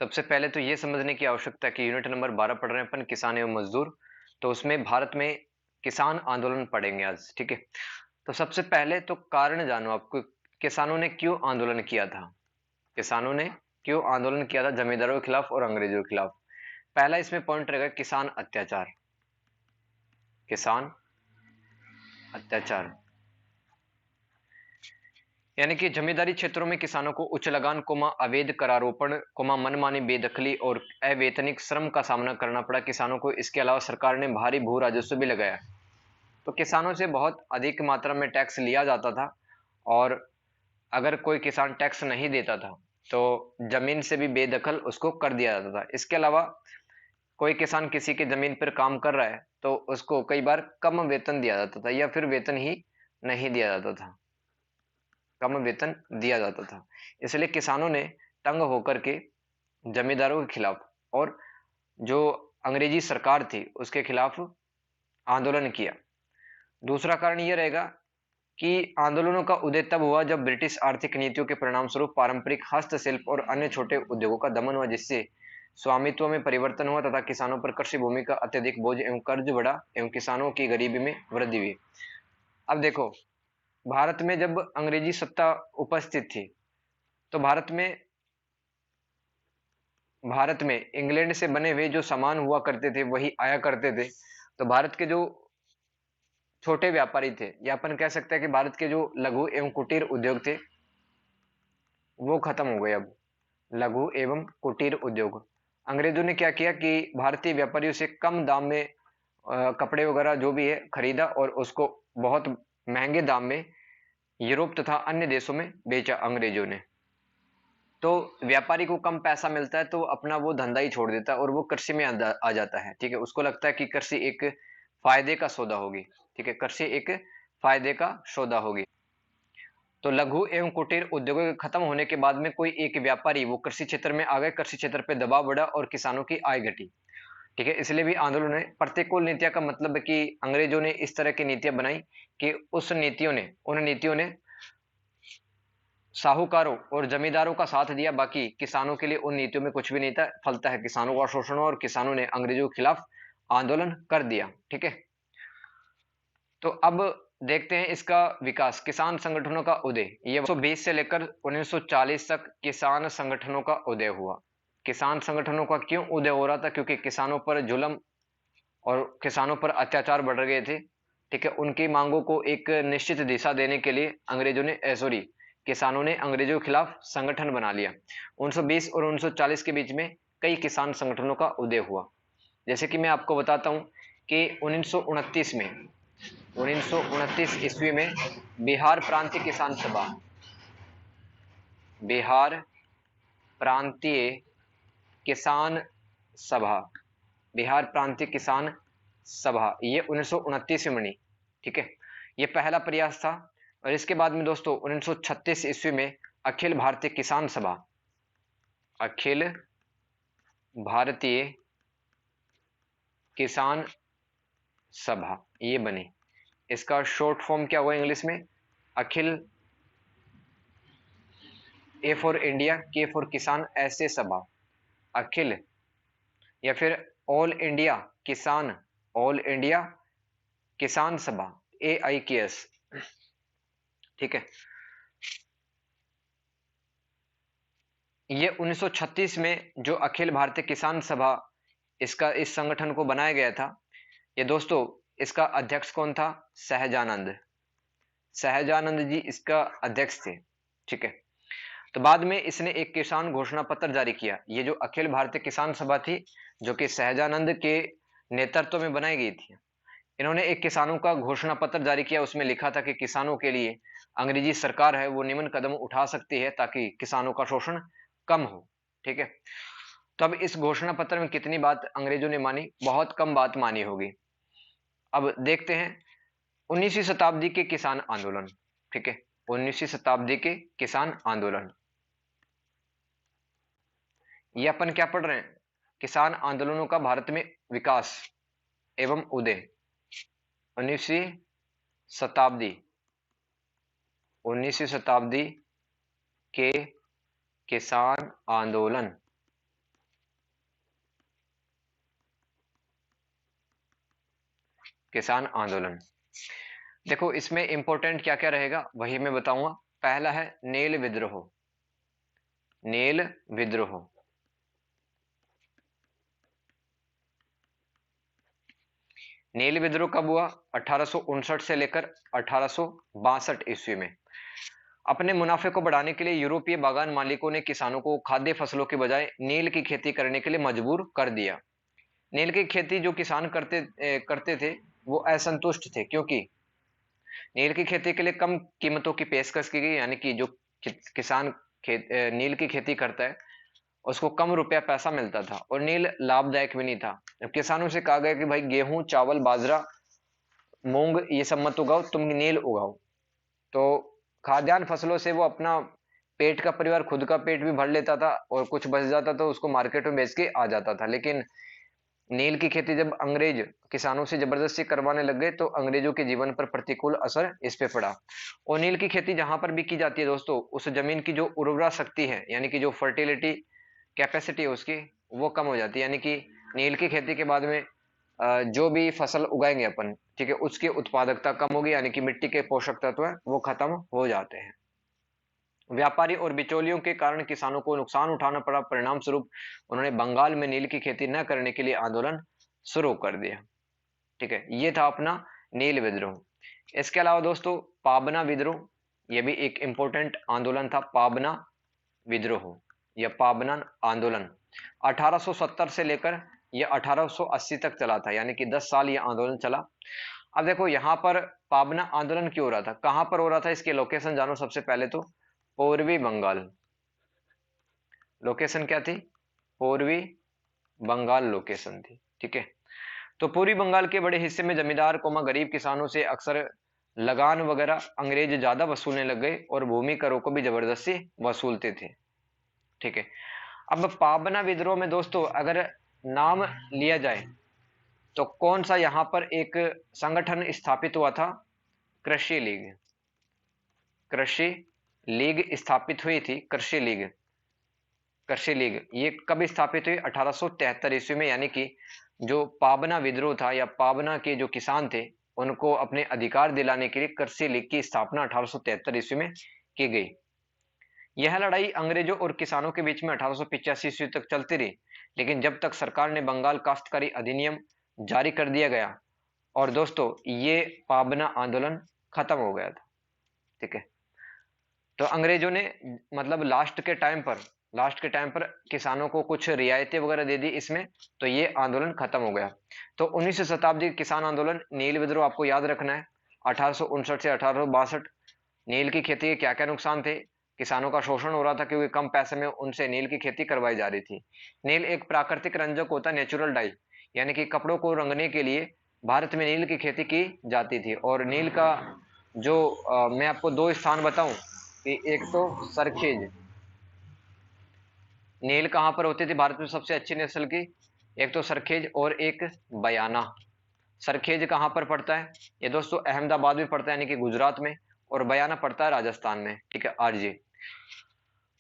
सबसे पहले तो ये समझने की आवश्यकता है कि यूनिट नंबर 12 पढ़ रहे हैं अपन किसान एवं मजदूर। तो उसमें भारत में किसान आंदोलन पढ़ेंगे आज, ठीक है। तो सबसे पहले तो कारण जानो आपको, किसानों ने क्यों आंदोलन किया था। किसानों ने क्यों आंदोलन किया था जमींदारों के खिलाफ और अंग्रेजों के खिलाफ। पहला इसमें पॉइंट रहेगा किसान अत्याचार। किसान अत्याचार यानी कि जमींदारी क्षेत्रों में किसानों को उच्च लगान कोमा अवैध करारोपण कोमा मनमानी बेदखली और अवैतनिक श्रम का सामना करना पड़ा किसानों को। इसके अलावा सरकार ने भारी भू राजस्व भी लगाया, तो किसानों से बहुत अधिक मात्रा में टैक्स लिया जाता था। और अगर कोई किसान टैक्स नहीं देता था तो जमीन से भी बेदखल उसको कर दिया जाता था। इसके अलावा कोई किसान किसी की जमीन पर काम कर रहा है तो उसको कई बार कम वेतन दिया जाता था या फिर वेतन ही नहीं दिया जाता था, कम वेतन दिया जाता था। इसलिए किसानों ने तंग होकर के जमींदारों के खिलाफ और जो अंग्रेजी सरकार थी उसके खिलाफ आंदोलन किया। दूसरा कारण यह रहेगा कि आंदोलनों का उदय तब हुआ जब ब्रिटिश आर्थिक नीतियों के परिणाम स्वरूप पारंपरिक हस्तशिल्प और अन्य छोटे उद्योगों का दमन हुआ, जिससे स्वामित्व में परिवर्तन हुआ तथा किसानों पर कृषि भूमि का अत्यधिक बोझ एवं कर्ज बढ़ा एवं किसानों की गरीबी में वृद्धि हुई। अब देखो, भारत में जब अंग्रेजी सत्ता उपस्थित थी तो भारत में इंग्लैंड से बने हुए जो सामान हुआ करते थे वही आया करते थे। तो भारत के जो छोटे व्यापारी थे, या अपन कह सकते हैं कि भारत के जो लघु एवं कुटीर उद्योग थे वो खत्म हो गए। अब लघु एवं कुटीर उद्योग, अंग्रेजों ने क्या किया कि भारतीय व्यापारियों से कम दाम में कपड़े वगैरह जो भी है खरीदा और उसको बहुत महंगे दाम में यूरोप तथा अन्य देशों में बेचा अंग्रेजों ने। तो व्यापारी को कम पैसा मिलता है तो अपना वो धंधा ही छोड़ देता है और वो कृषि में आ जाता है, ठीक है। उसको लगता है कि कृषि एक फायदे का सौदा होगी, ठीक है, कृषि एक फायदे का सौदा होगी। तो लघु एवं कुटीर उद्योगों के खत्म होने के बाद में कोई एक व्यापारी वो कृषि क्षेत्र में आ गए, कृषि क्षेत्र पे दबाव बढ़ा और किसानों की आय घटी, ठीक है। इसलिए भी आंदोलन है। प्रतिकूल नीतियां का मतलब है कि अंग्रेजों ने इस तरह की नीतियां बनाई कि उन नीतियों ने साहूकारों और जमींदारों का साथ दिया, बाकी किसानों के लिए उन नीतियों में कुछ भी नहीं था। फलता है किसानों का शोषण और किसानों ने अंग्रेजों के खिलाफ आंदोलन कर दिया, ठीक है। तो अब देखते हैं इसका विकास, किसान संगठनों का उदय। ये 1920 से लेकर 1940 तक किसान संगठनों का उदय हुआ। किसान संगठनों का क्यों उदय हो रहा था? क्योंकि किसानों पर जुल्म और किसानों पर अत्याचार बढ़ गए थे, ठीक है। उनकी मांगों को एक निश्चित दिशा देने के लिए अंग्रेजों ने सॉरी किसानों ने अंग्रेजों के खिलाफ संगठन बना लिया। 1920 और 1940 के बीच में कई किसान संगठनों का उदय हुआ। जैसे कि मैं आपको बताता हूं कि 1929 में 1929 ईस्वी में बिहार प्रांतीय किसान सभा, बिहार प्रांतीय किसान सभा, बिहार प्रांतीय किसान सभा, ये 1929 में बनी, ठीक है। ये पहला प्रयास था। और इसके बाद में दोस्तों 1936 ईस्वी में अखिल भारतीय किसान सभा, अखिल भारतीय किसान सभा ये बनी। इसका शॉर्ट फॉर्म क्या हुआ इंग्लिश में? अखिल, ए फॉर इंडिया, के फॉर किसान, ऐसे सभा, अखिल या फिर ऑल इंडिया किसान, ऑल इंडिया किसान सभा, AIKS, ठीक है। ये 1936 में जो अखिल भारतीय किसान सभा, इस संगठन को बनाया गया था। ये दोस्तों इसका अध्यक्ष कौन था? सहजानंद, सहजानंद जी इसका अध्यक्ष थे, ठीक है। तो बाद में इसने एक किसान घोषणा पत्र जारी किया। ये जो अखिल भारतीय किसान सभा थी जो कि सहजानंद के नेतृत्व में बनाई गई थी, इन्होंने एक किसानों का घोषणा पत्र जारी किया। उसमें लिखा था कि किसानों के लिए अंग्रेजी सरकार है वो निम्न कदम उठा सकती है ताकि किसानों का शोषण कम हो, ठीक है। तो अब इस घोषणा पत्र में कितनी बात अंग्रेजों ने मानी? बहुत कम बात मानी होगी। अब देखते हैं 19वीं शताब्दी के किसान आंदोलन, ठीक है। 19वीं शताब्दी के किसान आंदोलन, ये अपन क्या पढ़ रहे हैं? किसान आंदोलनों का भारत में विकास एवं उदय। 19वीं शताब्दी, 19वीं शताब्दी के किसान आंदोलन, किसान आंदोलन। देखो इसमें इंपॉर्टेंट क्या क्या रहेगा वही मैं बताऊंगा। पहला है नील विद्रोह। नील विद्रोह, नील विद्रोह कब हुआ? 1859 से लेकर 1862 ईस्वी में। अपने मुनाफे को बढ़ाने के लिए यूरोपीय बागान मालिकों ने किसानों को खाद्य फसलों के बजाय नील की खेती करने के लिए मजबूर कर दिया। नील की खेती जो किसान करते थे वो असंतुष्ट थे, क्योंकि नील की खेती के लिए कम कीमतों की पेशकश की गई, यानी कि जो किसान नील की खेती करता है उसको कम रुपया पैसा मिलता था और नील लाभदायक भी नहीं था। जब किसानों से कहा गया कि भाई गेहूं, चावल, बाजरा, मूंग ये सब मत उगाओ, तुम नील उगाओ, तो खाद्यान्न फसलों से वो अपना पेट का परिवार, खुद का पेट भी भर लेता था और कुछ बच जाता तो उसको मार्केट में बेच के आ जाता था। लेकिन नील की खेती जब अंग्रेज किसानों से जबरदस्ती करवाने लग गए तो अंग्रेजों के जीवन पर प्रतिकूल असर इस पे पड़ा। और नील की खेती जहां पर भी की जाती है दोस्तों, उस जमीन की जो उर्वरा शक्ति है, यानी कि जो फर्टिलिटी कैपेसिटी है उसकी, वो कम हो जाती है। यानी कि नील की खेती के बाद में जो भी फसल उगाएंगे अपन, ठीक है, उसकी उत्पादकता कम होगी, यानी कि मिट्टी के पोषक तत्व है वो खत्म हो जाते हैं। व्यापारी और बिचौलियों के कारण किसानों को नुकसान उठाना पड़ा। परिणाम स्वरूप उन्होंने बंगाल में नील की खेती न करने के लिए आंदोलन शुरू कर दिया। ठीक है, ये था अपना नील विद्रोह। इसके अलावा दोस्तों पाबना विद्रोह, यह भी एक इंपॉर्टेंट आंदोलन था। पाबना विद्रोह या पाबना आंदोलन 1870 से लेकर यह 1880 तक चला था, यानी कि 10 साल यह आंदोलन चला। अब देखो यहां पर पाबना आंदोलन क्यों हो रहा था, कहां पर हो रहा था, इसके लोकेशन जानो। सबसे पहले तो पूर्वी बंगाल, लोकेशन क्या थी? पूर्वी बंगाल लोकेशन थी। ठीक है, तो पूर्वी बंगाल के बड़े हिस्से में जमींदार कोमा गरीब किसानों से अक्सर लगान वगैरह अंग्रेज ज्यादा वसूलने लग गए और भूमि करों को भी जबरदस्ती वसूलते थे। ठीक है, अब पाबना विद्रोह में दोस्तों अगर नाम लिया जाए तो कौन सा यहां पर एक संगठन स्थापित हुआ था? कृषि लीग। कृषि लीग स्थापित हुई थी। कृषि लीग, कृषि लीग ये कब स्थापित हुई? 1873 ईस्वी में। यानी कि जो पाबना विद्रोह था या पाबना के जो किसान थे उनको अपने अधिकार दिलाने के लिए कृषि लीग की स्थापना 1873 ईस्वी में की गई। यह लड़ाई अंग्रेजों और किसानों के बीच में 1885 ईस्वी तक चलती रही, लेकिन जब तक सरकार ने बंगाल काश्तकारी अधिनियम जारी कर दिया गया और दोस्तों ये पाबना आंदोलन खत्म हो गया था। ठीक है, तो अंग्रेजों ने मतलब लास्ट के टाइम पर किसानों को कुछ रियायतें वगैरह दे दी इसमें, तो ये आंदोलन खत्म हो गया। तो 19वीं शताब्दी किसान आंदोलन नील विद्रोह आपको याद रखना है। 1859 से 1862 नील की खेती के क्या क्या नुकसान थे? किसानों का शोषण हो रहा था क्योंकि कम पैसे में उनसे नील की खेती करवाई जा रही थी। नील एक प्राकृतिक रंजक होता है, नेचुरल डाई, यानी कि कपड़ों को रंगने के लिए भारत में नील की खेती की जाती थी। और नील का जो मैं आपको दो स्थान बताऊं कि एक तो सरखेज, नील कहां पर होती थी भारत में सबसे अच्छी नस्ल की? एक तो सरखेज और एक बयाना। सरखेज कहां पर पड़ता है? ये दोस्तों अहमदाबाद में पड़ता है, यानी कि गुजरात में, और बयाना पड़ता है राजस्थान में। ठीक है, आरजे।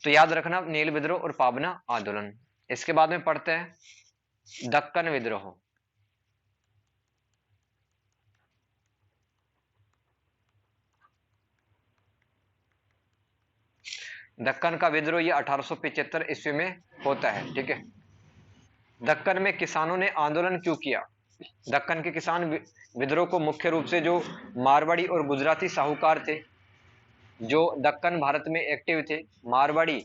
तो याद रखना नील विद्रोह और पाबना आंदोलन। इसके बाद में पढ़ते हैं दक्कन विद्रोह। दक्कन का विद्रोह ये 1875 ईस्वी में होता है। ठीक है, दक्कन में किसानों ने आंदोलन क्यों किया? दक्कन के किसान विद्रोह को मुख्य रूप से जो मारवाड़ी और गुजराती साहूकार थे, जो दक्कन भारत में एक्टिव थे, मारवाड़ी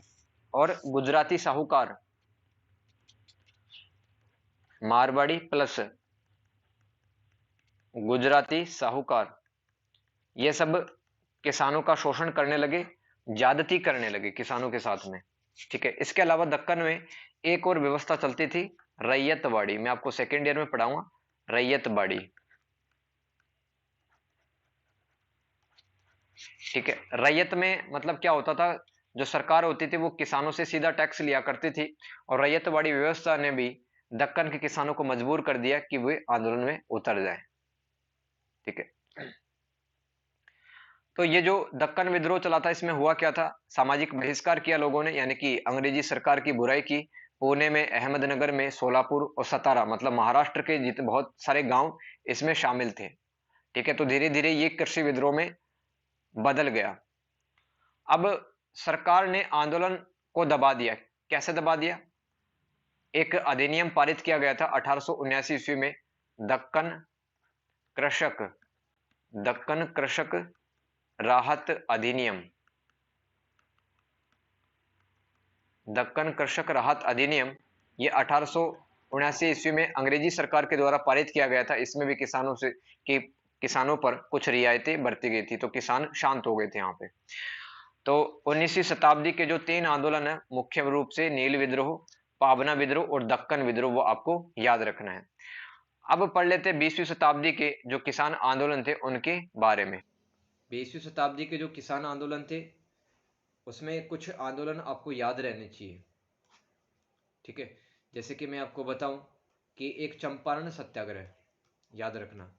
और गुजराती साहूकार, मारवाड़ी प्लस गुजराती साहूकार, ये सब किसानों का शोषण करने लगे, ज्यादती करने लगे किसानों के साथ में। ठीक है, इसके अलावा दक्कन में एक और व्यवस्था चलती थी, रैयतवाड़ी। मैं आपको सेकेंड ईयर में पढ़ाऊंगा रैयतवाड़ी। ठीक है, रैयत में मतलब क्या होता था? जो सरकार होती थी वो किसानों से सीधा टैक्स लिया करती थी, और रैयतवाड़ी व्यवस्था ने भी दक्कन के किसानों को मजबूर कर दिया कि वे आंदोलन में उतर जाए। ठीक है, तो ये जो दक्कन विद्रोह चला था, इसमें हुआ क्या था? सामाजिक बहिष्कार किया लोगों ने, यानी कि अंग्रेजी सरकार की बुराई की। पुणे में, अहमदनगर में, सोलापुर और सतारा, मतलब महाराष्ट्र के जितने बहुत सारे गांव इसमें शामिल थे। ठीक है, तो धीरे धीरे ये कृषि विद्रोह में बदल गया। अब सरकार ने आंदोलन को दबा दिया। कैसे दबा दिया? एक अधिनियम पारित किया गया था 1879 ईस्वी में, दक्कन कृषक दक्कन कृषक राहत अधिनियम। दक्कन कृषक राहत अधिनियम ये 1879 ईस्वी में अंग्रेजी सरकार के द्वारा पारित किया गया था। इसमें भी किसानों पर कुछ रियायतें बरती गई थी, तो किसान शांत हो गए थे यहाँ पे। तो 19वीं शताब्दी के जो 3 आंदोलन है, मुख्य रूप से नील विद्रोह, पाबना विद्रोह और दक्कन विद्रोह, वो आपको याद रखना है। अब पढ़ लेते हैं 20वीं शताब्दी के जो किसान आंदोलन थे उनके बारे में। 20वीं शताब्दी के जो किसान आंदोलन थे उसमें कुछ आंदोलन आपको याद रहने चाहिए। ठीक है, जैसे कि मैं आपको बताऊं कि एक चंपारण सत्याग्रह, याद रखना,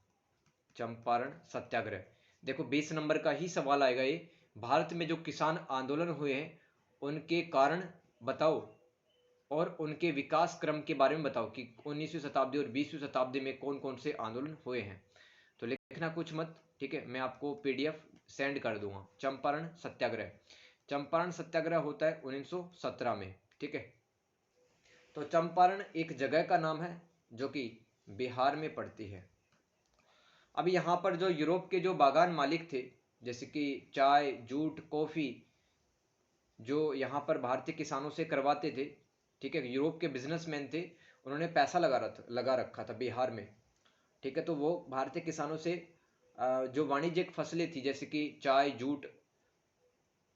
चंपारण सत्याग्रह। देखो 20 नंबर का ही सवाल आएगा ये। भारत में जो किसान आंदोलन हुए हैं उनके कारण बताओ और उनके विकास क्रम के बारे में बताओ कि 19वीं शताब्दी और 20वीं शताब्दी में कौन कौन से आंदोलन हुए हैं। तो लिखना कुछ मत, ठीक है, मैं आपको पीडीएफ सेंड कर दूंगा। चंपारण सत्याग्रह, चंपारण सत्याग्रह होता है 1917 में। ठीक है, तो चंपारण एक जगह का नाम है जो कि बिहार में पड़ती है। अब यहाँ पर जो यूरोप के जो बागान मालिक थे, जैसे कि चाय, जूट, कॉफी, जो यहाँ पर भारतीय किसानों से करवाते थे, ठीक है, यूरोप के बिजनेसमैन थे, उन्होंने पैसा लगा रखा था बिहार में। ठीक है, तो वो भारतीय किसानों से जो वाणिज्यिक फसलें थी जैसे कि चाय, जूट,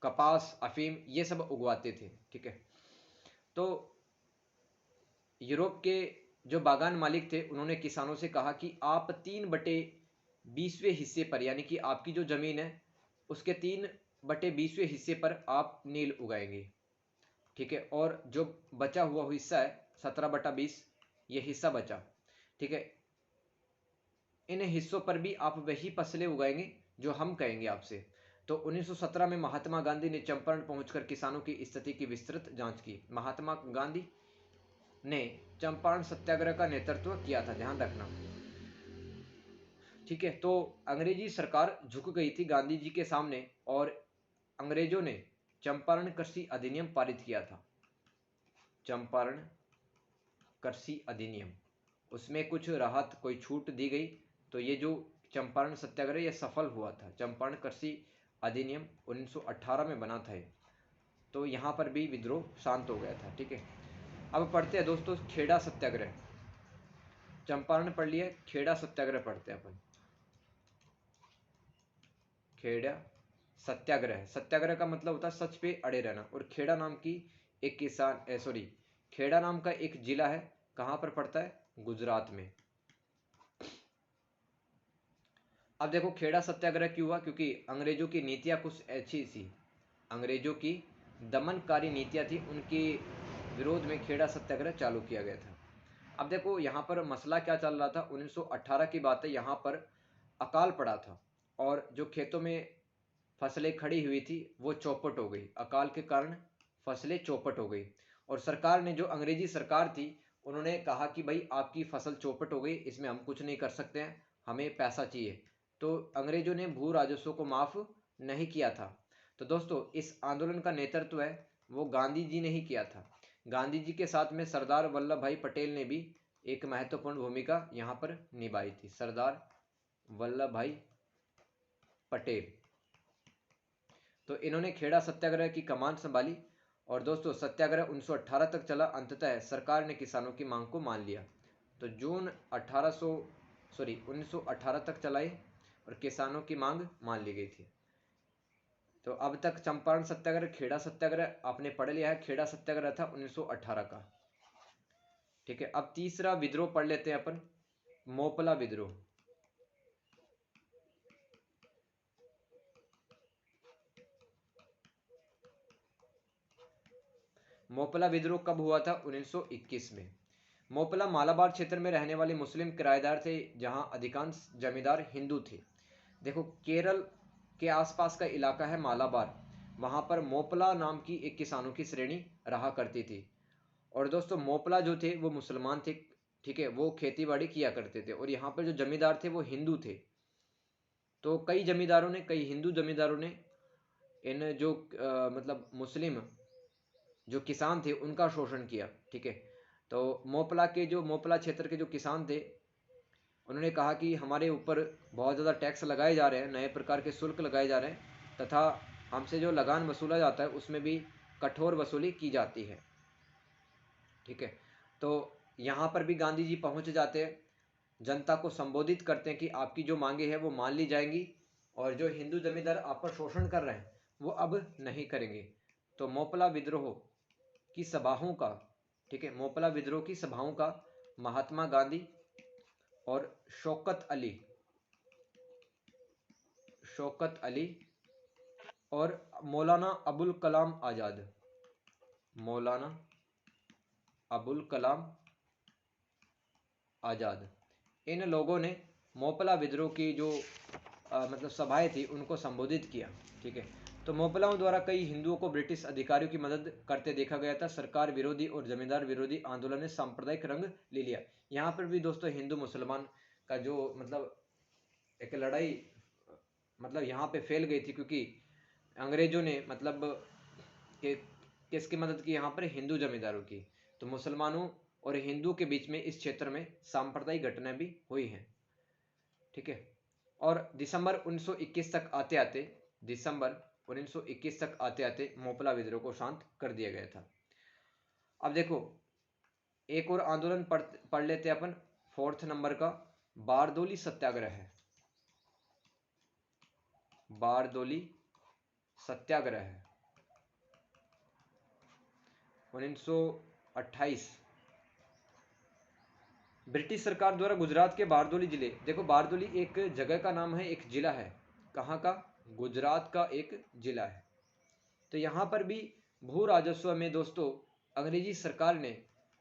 कपास, अफीम, ये सब उगवाते थे। ठीक है, तो यूरोप के जो बागान मालिक थे उन्होंने किसानों से कहा कि आप 3/20वें हिस्से पर, यानी कि आपकी जो जमीन है उसके 3/20वें हिस्से पर आप नील उगाएंगे। ठीक है, और जो बचा हुआ हिस्सा है 17/20, ये हिस्सा बचा, ठीक है, इन हिस्सों पर भी आप वही फसलें उगाएंगे जो हम कहेंगे आपसे। तो 1917 में महात्मा गांधी ने चंपारण पहुंचकर किसानों की स्थिति की विस्तृत जांच की। महात्मा गांधी ने चंपारण सत्याग्रह का नेतृत्व किया था, ध्यान रखना। ठीक है, तो अंग्रेजी सरकार झुक गई थी गांधी जी के सामने और अंग्रेजों ने चंपारण कृषि अधिनियम पारित किया था। चंपारण कृषि अधिनियम, उसमें कुछ राहत, कोई छूट दी गई। तो ये जो चंपारण सत्याग्रह ये सफल हुआ था। चंपारण कृषि अधिनियम 1918 में बना था ये। तो यहाँ पर भी विद्रोह शांत हो गया था। ठीक है, अब पढ़ते हैं दोस्तों खेड़ा सत्याग्रह। चंपारण पढ़ लिया, खेड़ा सत्याग्रह पढ़ते हैं अपन। खेड़ा सत्याग्रह, सत्याग्रह का मतलब होता है सच पे अड़े रहना। और खेड़ा नाम की एक खेड़ा नाम का एक जिला है, कहां पर पड़ता है? गुजरात में। अब देखो खेड़ा सत्याग्रह क्यों हुआ? क्योंकि अंग्रेजों की नीतियां कुछ ऐसी थी, अंग्रेजों की दमनकारी नीतियां थी, उनके विरोध में खेड़ा सत्याग्रह चालू किया गया था। अब देखो यहाँ पर मसला क्या चल रहा था, 1918 की बात है। यहाँ पर अकाल पड़ा था और जो खेतों में फसलें खड़ी हुई थी वो चौपट हो गई। अकाल के कारण फसलें चौपट हो गई और सरकार ने, जो अंग्रेजी सरकार थी, उन्होंने कहा कि भाई आपकी फसल चौपट हो गई, इसमें हम कुछ नहीं कर सकते हैं, हमें पैसा चाहिए। तो अंग्रेजों ने भू राजस्व को माफ नहीं किया था। तो दोस्तों इस आंदोलन का नेतृत्व है वो गांधी जी ने ही किया था। गांधी जी के साथ में सरदार वल्लभ भाई पटेल ने भी एक महत्वपूर्ण भूमिका यहाँ पर निभाई थी। सरदार वल्लभ भाई पटेल, तो इन्होंने खेड़ा सत्याग्रह की कमान संभाली। और दोस्तों सत्याग्रह 1918 तक चला। अंततः सरकार ने किसानों की मांग को मान लिया। तो जून 1918 तक चलाई और किसानों की मांग मान ली गई थी। तो अब तक चंपारण सत्याग्रह, खेड़ा सत्याग्रह आपने पढ़ लिया है। खेड़ा सत्याग्रह था 1918 का। ठीक है, अब तीसरा विद्रोह पढ़ लेते हैं अपन, मोपला विद्रोह। मोपला विद्रोह कब हुआ था? 1921 में। मोपला मालाबार क्षेत्र में रहने वाले मुस्लिम किराएदार थे, जहां अधिकांश जमींदार हिंदू थे। देखो के आसपास का इलाका है मालाबार, वहां पर मोपला नाम की एक किसानों की श्रेणी रहा करती थी। और दोस्तों मोपला जो थे वो मुसलमान थे, ठीक है, वो खेती बाड़ी किया करते थे, और यहाँ पर जो जमींदार थे वो हिंदू थे। तो कई जमींदारों ने, कई हिंदू जमींदारों ने इन जो मतलब मुस्लिम जो किसान थे उनका शोषण किया, ठीक है। तो मोपला के जो, मोपला क्षेत्र के जो किसान थे, उन्होंने कहा कि हमारे ऊपर बहुत ज़्यादा टैक्स लगाए जा रहे हैं, नए प्रकार के शुल्क लगाए जा रहे हैं, तथा हमसे जो लगान वसूला जाता है उसमें भी कठोर वसूली की जाती है, ठीक है। तो यहाँ पर भी गांधी जी पहुँच जाते हैं, जनता को संबोधित करते हैं कि आपकी जो मांगे हैं वो मान ली जाएंगी, और जो हिंदू जमींदार आप पर शोषण कर रहे हैं वो अब नहीं करेंगे। तो मोपला विद्रोह की सभाओं का, ठीक है, मोपला विद्रोह की सभाओं का महात्मा गांधी और शौकत अली और मौलाना अबुल कलाम आज़ाद, मौलाना अबुल कलाम आज़ाद, इन लोगों ने मोपला विद्रोह की जो मतलब सभाएं थी उनको संबोधित किया, ठीक है। तो मोपलाओं द्वारा कई हिंदुओं को ब्रिटिश अधिकारियों की मदद करते देखा गया था। सरकार विरोधी और जमींदार विरोधी आंदोलन ने सांप्रदायिक रंग ले लिया। यहाँ पर भी दोस्तों हिंदू मुसलमान का जो मतलब एक लड़ाई मतलब यहाँ पे फैल गई थी, क्योंकि अंग्रेजों ने मतलब कि किसकी मदद की यहाँ पर, हिंदू जमींदारों की। तो मुसलमानों और हिंदू के बीच में इस क्षेत्र में सांप्रदायिक घटनाएं भी हुई हैं, ठीक है। और दिसंबर 1921 तक आते आते, दिसंबर 1921 तक आते आते मोपला विद्रोह को शांत कर दिया गया था। अब देखो एक और आंदोलन पढ़ लेते हैं अपन, 4th नंबर का बारदोली सत्याग्रह है। बारदोली सत्याग्रह है 1928, ब्रिटिश सरकार द्वारा गुजरात के बारदोली जिले, देखो बारदोली एक जगह का नाम है, एक जिला है, कहाँ का, गुजरात का एक जिला है। तो यहाँ पर भी भू राजस्व में दोस्तों अंग्रेजी सरकार ने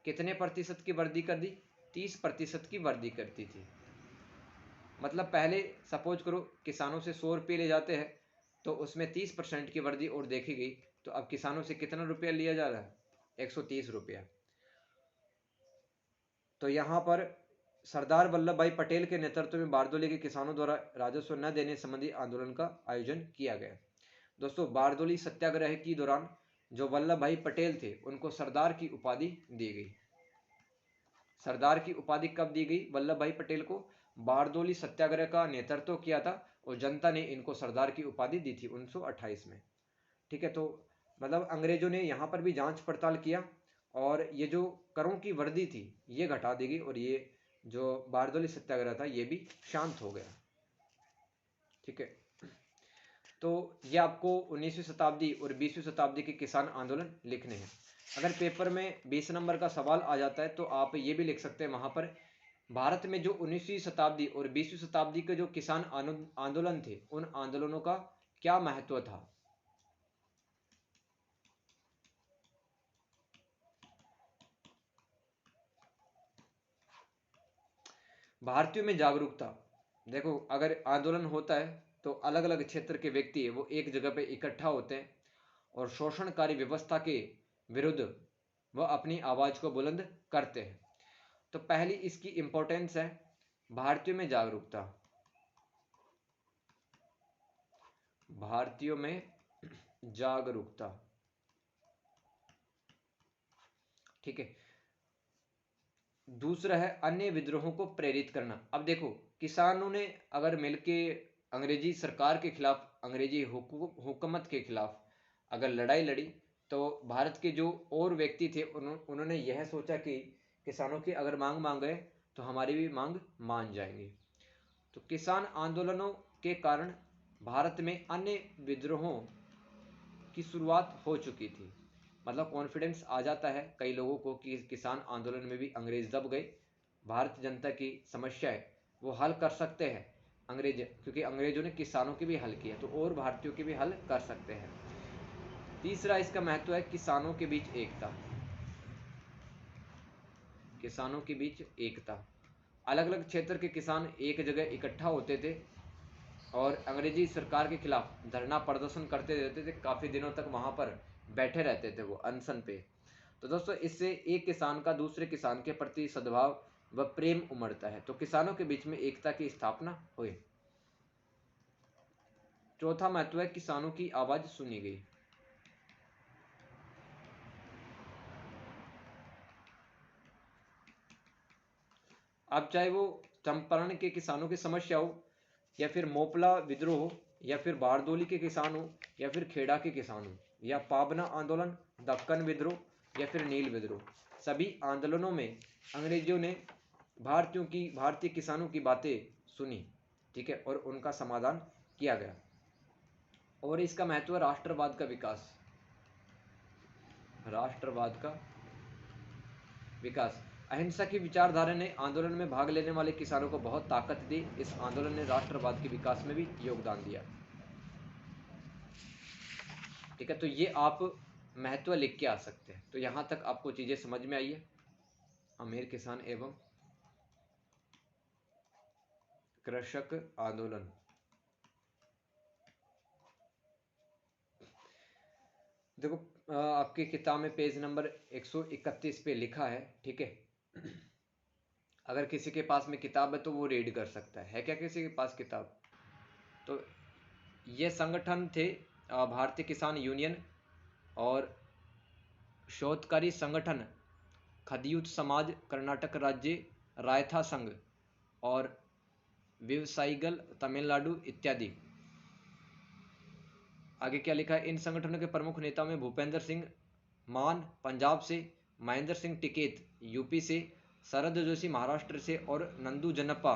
कितने प्रतिशत की वृद्धि कर दी, 30% की वृद्धि करती थी। मतलब पहले सपोज करो किसानों से 100 रुपये ले जाते हैं, तो उसमें 30% की वृद्धि और देखी गई, तो अब किसानों से कितना रुपया लिया जा रहा है, 130 रुपया। तो यहाँ पर सरदार वल्लभ भाई पटेल के नेतृत्व में बारदोली के किसानों द्वारा राजस्व न देने संबंधी आंदोलन का आयोजन किया गया। दोस्तों बारदोली सत्याग्रह के दौरान जो वल्लभ भाई पटेल थे उनको सरदार की उपाधि दी गई। सरदार की उपाधि कब दी गई वल्लभ भाई पटेल को, बारदोली सत्याग्रह का नेतृत्व किया था और जनता ने इनको सरदार की उपाधि दी थी 1928 में, ठीक है। तो मतलब अंग्रेजों ने यहाँ पर भी जांच पड़ताल किया और ये जो करों की वृद्धि थी ये घटा दी गई, और ये जो बारदोली सत्याग्रह था ये भी शांत हो गया, ठीक है। तो ये आपको 19वीं शताब्दी और 20वीं शताब्दी के किसान आंदोलन लिखने हैं। अगर पेपर में 20 नंबर का सवाल आ जाता है तो आप ये भी लिख सकते हैं वहां पर, भारत में जो 19वीं शताब्दी और 20वीं शताब्दी के जो किसान आंदोलन थे उन आंदोलनों का क्या महत्व था। भारतीयों में जागरूकता, देखो अगर आंदोलन होता है तो अलग अलग क्षेत्र के व्यक्ति वो एक जगह पे इकट्ठा होते हैं और शोषणकारी व्यवस्था के विरुद्ध वह अपनी आवाज को बुलंद करते हैं। तो पहली इसकी इंपॉर्टेंस है भारतीयों में जागरूकता, भारतीयों में जागरूकता, ठीक है। दूसरा है अन्य विद्रोहों को प्रेरित करना। अब देखो किसानों ने अगर मिलके अंग्रेजी सरकार के खिलाफ, अंग्रेजी हुकूमत के खिलाफ अगर लड़ाई लड़ी, तो भारत के जो और व्यक्ति थे उन्होंने यह सोचा कि किसानों की अगर मांग मांगे तो हमारी भी मांग मान जाएंगे। तो किसान आंदोलनों के कारण भारत में अन्य विद्रोहों की शुरुआत हो चुकी थी। मतलब कॉन्फिडेंस आ जाता है कई लोगों को कि किसान आंदोलन में भी अंग्रेज दब गए, भारतीय जनता की समस्या है वो हल कर सकते हैं अंग्रेज, क्योंकि अंग्रेजों ने किसानों की भी हल किया तो और भारतीयों की भी हल कर सकते हैं। तीसरा इसका महत्व है किसानों के बीच एकता, किसानों के बीच एकता, अलग अलग क्षेत्र के किसान एक जगह इकट्ठा होते थे और अंग्रेजी सरकार के खिलाफ धरना प्रदर्शन करते रहते थे, काफी दिनों तक वहां पर बैठे रहते थे वो अनशन पे। तो दोस्तों इससे एक किसान का दूसरे किसान के प्रति सद्भाव व प्रेम उमड़ता है, तो किसानों के बीच में एकता की स्थापना हुई। चौथा महत्व है किसानों की आवाज सुनी गई। अब चाहे वो चंपारण के किसानों की समस्या हो, या फिर मोपला विद्रोह हो, या फिर बारदोली के किसान हो, या फिर खेड़ा के किसान हो, या पाबना आंदोलन, दक्कन विद्रोह, या फिर नील विद्रोह, सभी आंदोलनों में अंग्रेजों ने भारतीय किसानों की बातें सुनी, ठीक है, और उनका समाधान किया गया। और इसका महत्व है राष्ट्रवाद का विकास। राष्ट्रवाद का विकास, अहिंसा की विचारधारा ने आंदोलन में भाग लेने वाले किसानों को बहुत ताकत दी। इस आंदोलन ने राष्ट्रवाद के विकास में भी योगदान दिया। ठीक है, तो ये आप महत्व लिख के आ सकते हैं। तो यहां तक आपको चीजें समझ में आई है। अमीर किसान एवं कृषक आंदोलन। देखो आपकी किताब में पेज नंबर 131 पे लिखा है, ठीक है। अगर किसी के पास में किताब है तो वो रीड कर सकता है क्या किसी के पास किताब? तो ये संगठन थे भारतीय किसान यूनियन और शोधकारी संगठन खदियूत समाज, कर्नाटक राज्य रायथा संघ और व्यवसायिगल तमिलनाडु इत्यादि। आगे क्या लिखा है, इन संगठनों के प्रमुख नेताओं में भूपेंद्र सिंह मान पंजाब से, महेंद्र सिंह टिकेत यूपी से, शरद जोशी महाराष्ट्र से और नंदू जन्नप्पा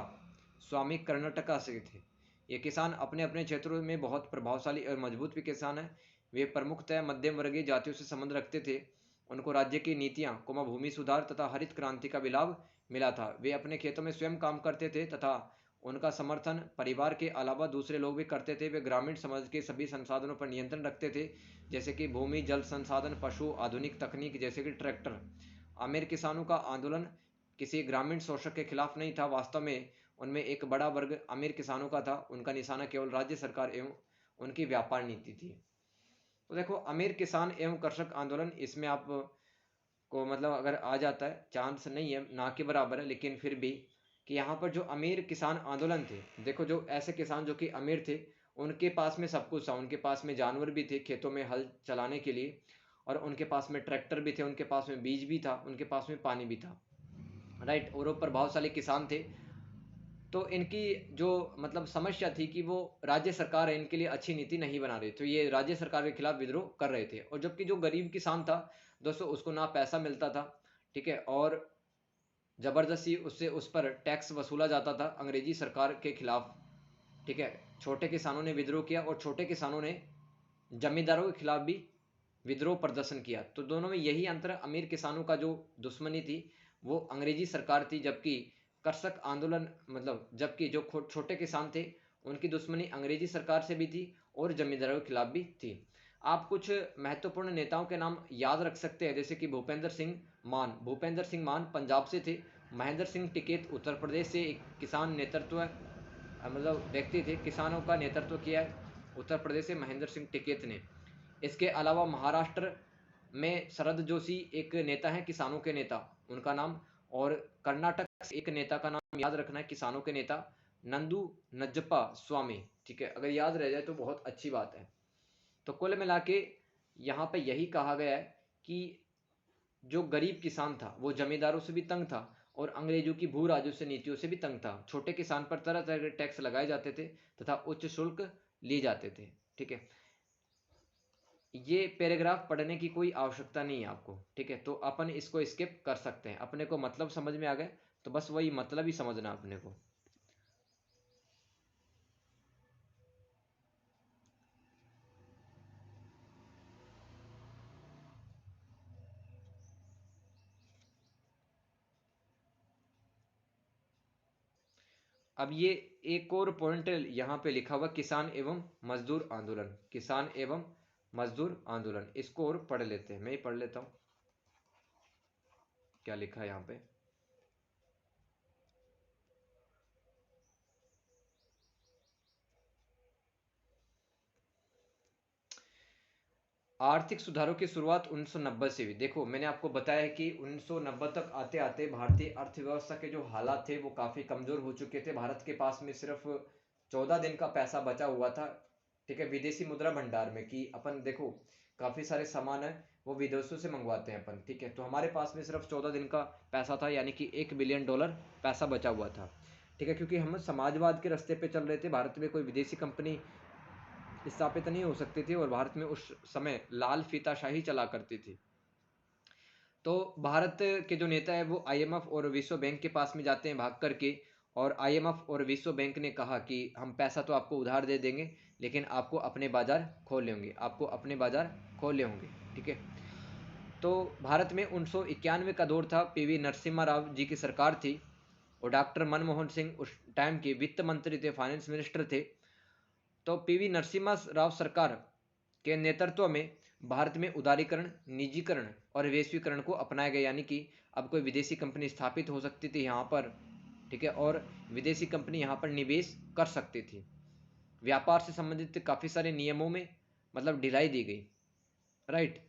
स्वामी कर्नाटका से थे। ये किसान अपने अपने क्षेत्रों में बहुत प्रभावशाली और मजबूत भी किसान हैं। वे प्रमुखतः मध्यम वर्गीय जातियों से संबंध रखते थे। उनको राज्य की नीतियां भूमि सुधार तथा हरित क्रांति का भी लाभ मिला था। वे अपने खेतों में स्वयं काम करते थे तथा उनका समर्थन परिवार के अलावा दूसरे लोग भी करते थे। वे ग्रामीण समाज के सभी संसाधनों पर नियंत्रण रखते थे, जैसे कि भूमि, जल संसाधन, पशु, आधुनिक तकनीक जैसे कि ट्रैक्टर। आमिर किसानों का आंदोलन किसी ग्रामीण शोषक के खिलाफ नहीं था। वास्तव में उनमें एक बड़ा वर्ग अमीर किसानों का था। उनका निशाना केवल राज्य सरकार एवं उनकी व्यापार नीति थी। तो देखो अमीर किसान एवं कृषक आंदोलन, इसमें आप को मतलब अगर आ जाता है, चांस नहीं है, ना के बराबर है, लेकिन फिर भी कि यहाँ पर जो अमीर किसान आंदोलन थे, देखो जो ऐसे किसान जो कि अमीर थे, उनके पास में सब कुछ था। उनके पास में जानवर भी थे खेतों में हल चलाने के लिए, और उनके पास में ट्रैक्टर भी थे, उनके पास में बीज भी था, उनके पास में पानी भी था, राइट। और वो प्रभावशाली किसान थे। तो इनकी जो मतलब समस्या थी कि वो राज्य सरकार है इनके लिए अच्छी नीति नहीं बना रही, तो ये राज्य सरकार के खिलाफ विद्रोह कर रहे थे। और जबकि जो गरीब किसान था दोस्तों, उसको ना पैसा मिलता था, ठीक है, और जबरदस्ती उससे उस पर टैक्स वसूला जाता था अंग्रेजी सरकार के खिलाफ, ठीक है। छोटे किसानों ने विद्रोह किया और छोटे किसानों ने जमींदारों के खिलाफ भी विद्रोह प्रदर्शन किया। तो दोनों में यही अंतर, अमीर किसानों का जो दुश्मनी थी वो अंग्रेजी सरकार थी, जबकि कृषक आंदोलन मतलब जबकि जो छोटे किसान थे उनकी दुश्मनी अंग्रेजी सरकार से भी थी और जमींदारों के खिलाफ भी थी। आप कुछ महत्वपूर्ण नेताओं के नाम याद रख सकते हैं, जैसे कि भूपेंद्र सिंह मान पंजाब से थे। महेंद्र सिंह टिकैत उत्तर प्रदेश से एक किसान नेतृत्व मतलब व्यक्ति थे, किसानों का नेतृत्व किया है उत्तर प्रदेश से महेंद्र सिंह टिकैत ने। इसके अलावा महाराष्ट्र में शरद जोशी एक नेता है, किसानों के नेता, उनका नाम। और कर्नाटक से एक नेता का नाम याद रखना है, किसानों के नेता, नंदू नज्जप्पा स्वामी, ठीक है। अगर याद रह जाए तो बहुत अच्छी बात है। तो कुल मिला के यहाँ पे यही कहा गया है कि जो गरीब किसान था वो जमींदारों से भी तंग था और अंग्रेजों की भू राजस्व नीतियों से भी तंग था। छोटे किसान पर तरह तरह के टैक्स लगाए जाते थे तथा उच्च शुल्क लिए जाते थे, ठीक है। ये पैराग्राफ पढ़ने की कोई आवश्यकता नहीं है आपको, ठीक है। तो अपन इसको स्किप कर सकते हैं, अपने को मतलब समझ में आ गए तो बस वही मतलब ही समझना अपने को। अब ये एक और पॉइंट यहाँ पे लिखा हुआ, किसान एवं मजदूर आंदोलन, किसान एवं मजदूर आंदोलन, इसको और पढ़ लेते हैं। मैं ही पढ़ लेता हूँ क्या लिखा है यहाँ पे। आर्थिक सुधारों की शुरुआत 1990 से हुई। देखो मैंने आपको बताया है कि 1990 तक आते आते भारतीय अर्थव्यवस्था के जो हालात थे वो काफी कमजोर हो चुके थे। भारत के पास में सिर्फ 14 दिन का पैसा बचा हुआ था, ठीक है, विदेशी मुद्रा भंडार में, कि अपन देखो काफी सारे सामान है वो विदेशों से मंगवाते हैं अपन, ठीक है, तो हमारे पास में सिर्फ 14 दिन का पैसा था, यानी कि $1 बिलियन पैसा बचा हुआ था, ठीक है, क्योंकि हम समाजवाद के रास्ते पे चल रहे थे। भारत में कोई विदेशी कंपनी स्थापित नहीं हो सकती थी और भारत में उस समय लाल फीताशाही चला करती थी। तो भारत के जो नेता है वो आईएमएफ और विश्व बैंक के पास में जाते हैं भाग करके, और आईएमएफ और विश्व बैंक ने कहा कि हम पैसा तो आपको उधार दे देंगे लेकिन आपको अपने बाजार खोलने होंगे, आपको अपने बाजार खोलने होंगे, ठीक है। तो भारत में 1991 का दौर था, पीवी नरसिम्हा राव जी की सरकार थी और डॉक्टर मनमोहन सिंह उस टाइम के वित्त मंत्री थे, फाइनेंस मिनिस्टर थे। तो पीवी नरसिम्हा राव सरकार के नेतृत्व में भारत में उदारीकरण, निजीकरण और वैश्वीकरण को अपनाया गया, यानी कि अब कोई विदेशी कंपनी स्थापित हो सकती थी यहाँ पर, ठीक है, और विदेशी कंपनी यहाँ पर निवेश कर सकती थी। व्यापार से संबंधित काफ़ी सारे नियमों में मतलब ढिलाई दी गई, राइट।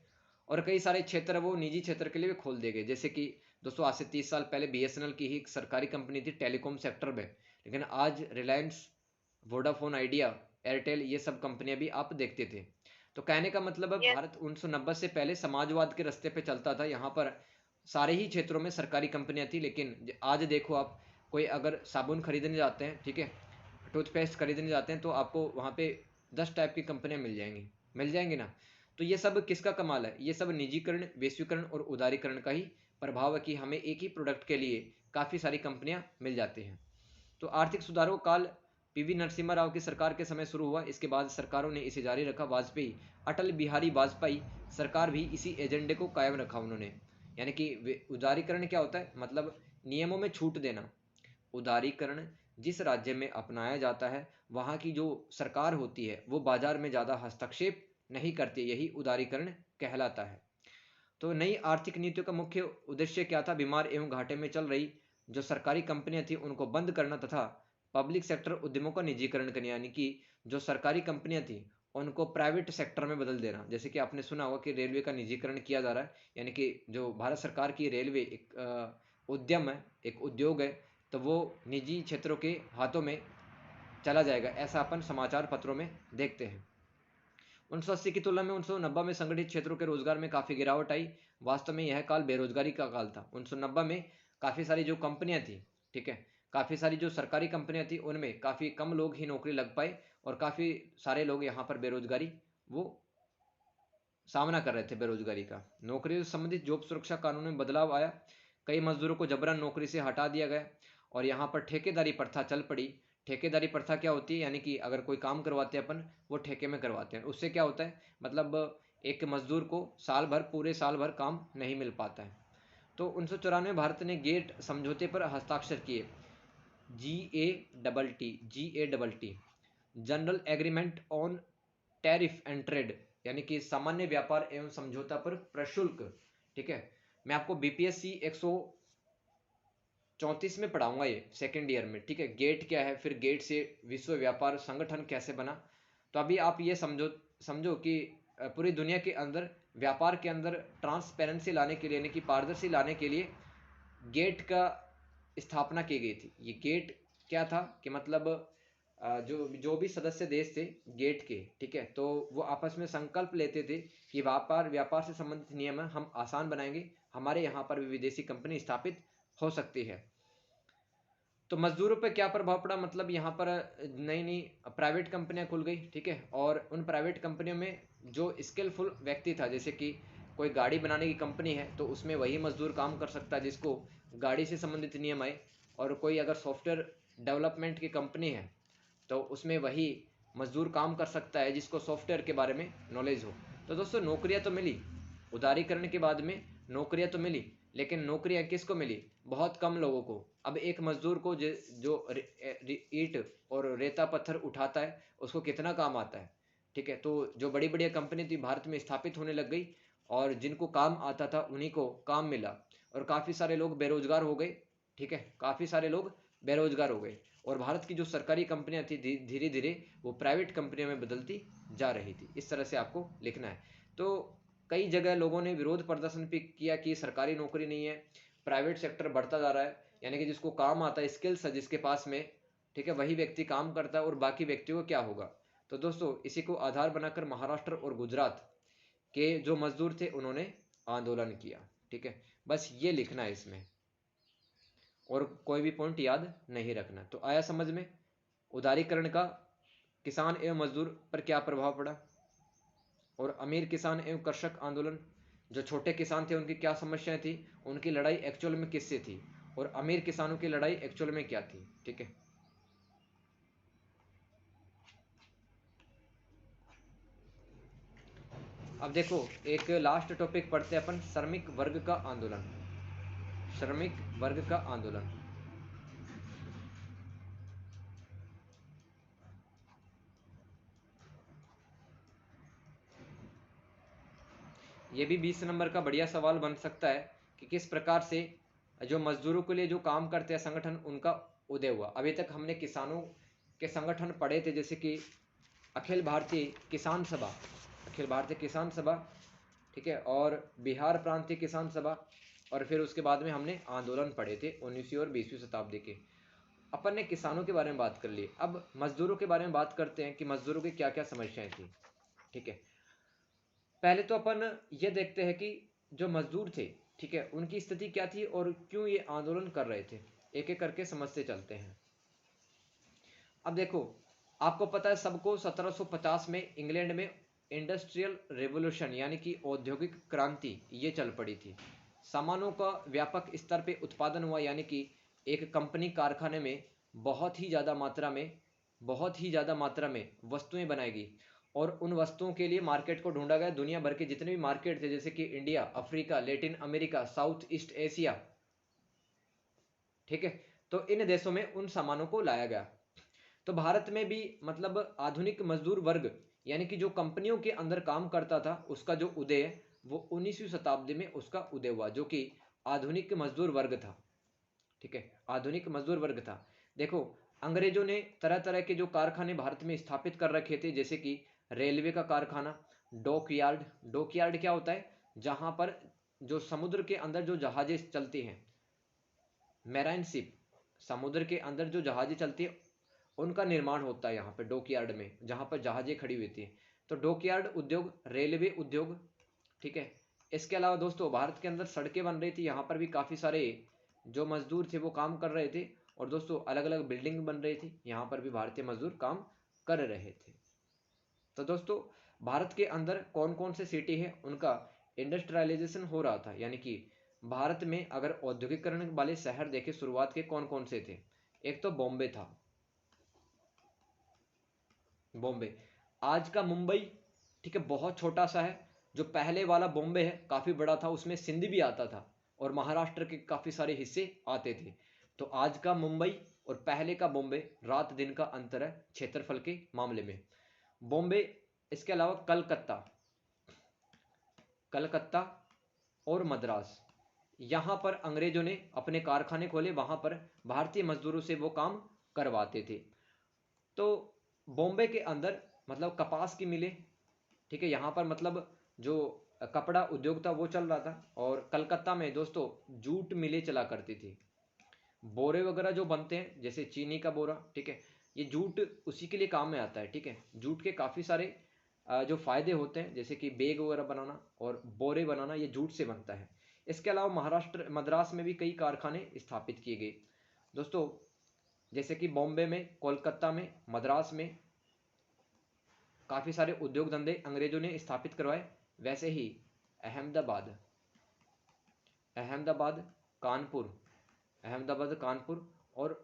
और कई सारे क्षेत्र वो निजी क्षेत्र के लिए भी खोल दिए गए, जैसे कि दोस्तों आज से 30 साल पहले बीएसएनएल की ही एक सरकारी कंपनी थी टेलीकॉम सेक्टर में, लेकिन आज रिलायंस, वोडाफोन आइडिया, एयरटेल, ये सब कंपनियां भी आप देखते थे। तो कहने का मतलब है भारत 1990 से पहले समाजवाद के रास्ते पे चलता था। यहाँ पर सारे ही क्षेत्रों में सरकारी कंपनियां थी, लेकिन आज देखो आप, कोई अगर साबुन खरीदने जाते हैं, ठीक है, टूथपेस्ट खरीदने जाते हैं, तो आपको वहाँ पे 10 टाइप की कंपनियां मिल जाएंगी ना। तो ये सब किसका कमाल है? ये सब निजीकरण, वैश्वीकरण और उदारीकरण का ही प्रभाव है कि हमें एक ही प्रोडक्ट के लिए काफ़ी सारी कंपनियां मिल जाती हैं। तो आर्थिक सुधारों काल पीवी नरसिम्हा राव की सरकार के समय शुरू हुआ। इसके बाद सरकारों ने इसे जारी रखा। वाजपेयी, अटल बिहारी वाजपेयी सरकार भी इसी एजेंडे को कायम रखा उन्होंने, यानी कि उदारीकरण क्या होता है, मतलब नियमों में छूट देना। उदारीकरण जिस राज्य में अपनाया जाता है वहाँ की जो सरकार होती है वो बाजार में ज़्यादा हस्तक्षेप नहीं करती, यही उदारीकरण कहलाता है। तो नई आर्थिक नीतियों का मुख्य उद्देश्य क्या था? बीमार एवं घाटे में चल रही जो सरकारी कंपनियां थी उनको बंद करना तथा पब्लिक सेक्टर उद्यमों का निजीकरण करना, यानी कि जो सरकारी कंपनियां थी उनको प्राइवेट सेक्टर में बदल देना। जैसे कि आपने सुना होगा कि रेलवे का निजीकरण किया जा रहा है, यानी कि जो भारत सरकार की रेलवे एक उद्यम है, एक उद्योग है, तो वो निजी क्षेत्रों के हाथों में चला जाएगा, ऐसा अपन समाचार पत्रों में देखते हैं। 1980 की तुलना में 1990 में संगठित क्षेत्रों के रोजगार में काफी गिरावट आई। वास्तव में यह काल बेरोजगारी का काल था। 1990 में काफी सारी जो कंपनियां थी, ठीक है, काफी सारी जो सरकारी कंपनियां थी उनमें काफी कम लोग ही नौकरी लग पाए और काफी सारे लोग यहाँ पर बेरोजगारी वो सामना कर रहे थे बेरोजगारी का। नौकरी से संबंधित जॉब सुरक्षा कानून में बदलाव आया। कई मजदूरों को जबरन नौकरी से हटा दिया गया और यहाँ पर ठेकेदारी प्रथा चल पड़ी। ठेकेदारी प्रथा क्या होती है? यानी कि अगर कोई काम करवाते हैं अपन, वो ठेके में करवाते हैं। उससे क्या होता है, मतलब एक मजदूर को साल भर, पूरे साल भर काम नहीं मिल पाता है। तो 1994 भारत ने गेट समझौते पर हस्ताक्षर किए। GATT, general agreement on tariff and trade, यानी कि सामान्य व्यापार एवं समझौता पर प्रशुल्क, ठीक है। मैं आपको बीपीएससी 134 में पढ़ाऊंगा ये सेकेंड ईयर में, ठीक है। गेट क्या है, फिर गेट से विश्व व्यापार संगठन कैसे बना। तो अभी आप ये समझो समझो कि पूरी दुनिया के अंदर व्यापार के अंदर ट्रांसपेरेंसी लाने के लिए, यानी कि पारदर्शी लाने के लिए गेट का स्थापना की गई थी। ये गेट क्या था कि मतलब जो जो भी सदस्य देश थे गेट के, ठीक है, तो वो आपस में संकल्प लेते थे कि व्यापार व्यापार से संबंधित नियम हम आसान बनाएंगे, हमारे यहाँ पर भी विदेशी कंपनी स्थापित हो सकती है। तो मजदूरों पर क्या प्रभाव पड़ा? मतलब यहाँ पर नई नई प्राइवेट कंपनियां खुल गई, ठीक है, और उन प्राइवेट कंपनियों में जो स्किलफुल व्यक्ति था, जैसे कि कोई गाड़ी बनाने की कंपनी है तो उसमें वही मजदूर काम कर सकता है जिसको गाड़ी से संबंधित नियम आए, और कोई अगर सॉफ्टवेयर डेवलपमेंट की कंपनी है तो उसमें वही मजदूर काम कर सकता है जिसको सॉफ्टवेयर के बारे में नॉलेज हो। तो दोस्तों नौकरियां तो मिली, उदारीकरण के बाद में नौकरियां तो मिली, लेकिन नौकरियां किसको मिली? बहुत कम लोगों को। अब एक मजदूर को जो ईंट और रेता पत्थर उठाता है उसको कितना काम आता है, ठीक है। तो जो बड़ी बड़ी कंपनी थी भारत में स्थापित होने लग गई और जिनको काम आता था उन्हीं को काम मिला और काफ़ी सारे लोग बेरोजगार हो गए, ठीक है, काफ़ी सारे लोग बेरोजगार हो गए और भारत की जो सरकारी कंपनियां थी धीरे धीरे वो प्राइवेट कंपनियों में बदलती जा रही थी। इस तरह से आपको लिखना है। तो कई जगह लोगों ने विरोध प्रदर्शन भी किया कि सरकारी नौकरी नहीं है, प्राइवेट सेक्टर बढ़ता जा रहा है, यानी कि जिसको काम आता है, स्किल्स है जिसके पास में, ठीक है, वही व्यक्ति काम करता है और बाकी व्यक्तियों को क्या होगा। तो दोस्तों इसी को आधार बनाकर महाराष्ट्र और गुजरात के जो मजदूर थे उन्होंने आंदोलन किया। ठीक है, बस ये लिखना है इसमें और कोई भी पॉइंट याद नहीं रखना। तो आया समझ में उदारीकरण का किसान एवं मजदूर पर क्या प्रभाव पड़ा, और अमीर किसान एवं कृषक आंदोलन, जो छोटे किसान थे उनकी क्या समस्याएं थी, उनकी लड़ाई एक्चुअल में किससे थी, और अमीर किसानों की लड़ाई एक्चुअल में क्या थी। ठीक है, अब देखो एक लास्ट टॉपिक पढ़ते हैं अपन, श्रमिक वर्ग का आंदोलन। श्रमिक वर्ग का आंदोलन, ये भी 20 नंबर का बढ़िया सवाल बन सकता है कि किस प्रकार से जो मजदूरों के लिए जो काम करते हैं संगठन, उनका उदय हुआ। अभी तक हमने किसानों के संगठन पढ़े थे, जैसे कि अखिल भारतीय किसान सभा, अखिल भारतीय किसान सभा, ठीक है, और बिहार प्रांतीय किसान सभा, और फिर उसके बाद में हमने आंदोलन पढ़े थे 19वीं और 20वीं शताब्दी के। अपन ने किसानों के बारे में बात कर ली, अब मजदूरों के बारे में बात करते हैं कि मजदूरों की क्या क्या समस्याएं थी। ठीक है, पहले तो अपन ये देखते हैं कि जो मजदूर थे, ठीक है, उनकी स्थिति क्या थी और क्यों ये आंदोलन कर रहे थे, एक एक करके समझते चलते हैं। अब देखो, आपको पता है सबको 1750 में इंग्लैंड में इंडस्ट्रियल रेवोल्यूशन यानी कि औद्योगिक क्रांति ये चल पड़ी थी। सामानों का व्यापक स्तर पे उत्पादन हुआ, यानी कि एक कंपनी कारखाने में बहुत ही ज़्यादा मात्रा में वस्तुएं बनाएगी, और उन वस्तुओं के लिए मार्केट को ढूंढा गया। दुनिया भर के जितने भी मार्केट थे, जैसे कि India, Africa, Latin America, south east Asia, ठीक है, तो इन देशों में उन सामानों को लाया गया। तो भारत में भी मतलब आधुनिक मजदूर वर्ग यानी कि जो कंपनियों के अंदर काम करता था, उसका जो उदय है वो 19वीं शताब्दी में उसका उदय हुआ, जो कि आधुनिक मजदूर वर्ग था। ठीक है, आधुनिक मजदूर वर्ग था। देखो, अंग्रेजों ने तरह तरह के जो कारखाने भारत में स्थापित कर रखे थे, जैसे कि रेलवे का कारखाना, डॉक यार्ड। डॉक यार्ड क्या होता है, जहां पर जो समुद्र के अंदर जो जहाजें चलती हैं, मैराइन शिप, समुद्र के अंदर जो जहाजें चलती है उनका निर्माण होता है यहाँ पे डॉकयार्ड में, जहाँ पर जहाजें खड़ी हुई थी। तो डॉकयार्ड उद्योग, रेलवे उद्योग, ठीक है। इसके अलावा दोस्तों भारत के अंदर सड़कें बन रही थी, यहाँ पर भी काफ़ी सारे जो मजदूर थे वो काम कर रहे थे। और दोस्तों अलग अलग बिल्डिंग बन रही थी, यहाँ पर भी भारतीय मजदूर काम कर रहे थे। तो दोस्तों भारत के अंदर कौन कौन से सिटी है उनका इंडस्ट्रियलाइजेशन हो रहा था, यानी कि भारत में अगर औद्योगिकरण वाले शहर देखे शुरुआत के कौन कौन से थे, एक तो बॉम्बे था, बॉम्बे, आज का मुंबई, ठीक है, बहुत छोटा सा है। जो पहले वाला बॉम्बे है काफी बड़ा था, उसमें सिंध भी आता था और महाराष्ट्र के काफी सारे हिस्से आते थे। तो आज का मुंबई और पहले का बॉम्बे रात दिन का अंतर है क्षेत्रफल के मामले में। बॉम्बे, इसके अलावा कलकत्ता, कलकत्ता और मद्रास, यहाँ पर अंग्रेजों ने अपने कारखाने खोले, वहां पर भारतीय मजदूरों से वो काम करवाते थे। तो बॉम्बे के अंदर मतलब कपास की मिलें, ठीक है, यहाँ पर मतलब जो कपड़ा उद्योग था वो चल रहा था। और कलकत्ता में दोस्तों जूट मिलें चला करती थी। बोरे वगैरह जो बनते हैं, जैसे चीनी का बोरा, ठीक है, ये जूट उसी के लिए काम में आता है। ठीक है, जूट के काफ़ी सारे जो फायदे होते हैं, जैसे कि बैग वगैरह बनाना और बोरे बनाना, ये जूट से बनता है। इसके अलावा महाराष्ट्र मद्रास में भी कई कारखाने स्थापित किए गए दोस्तों, जैसे कि बॉम्बे में, कोलकाता में, मद्रास में काफ़ी सारे उद्योग धंधे अंग्रेजों ने स्थापित करवाए। वैसे ही अहमदाबाद, अहमदाबाद, कानपुर, अहमदाबाद, कानपुर और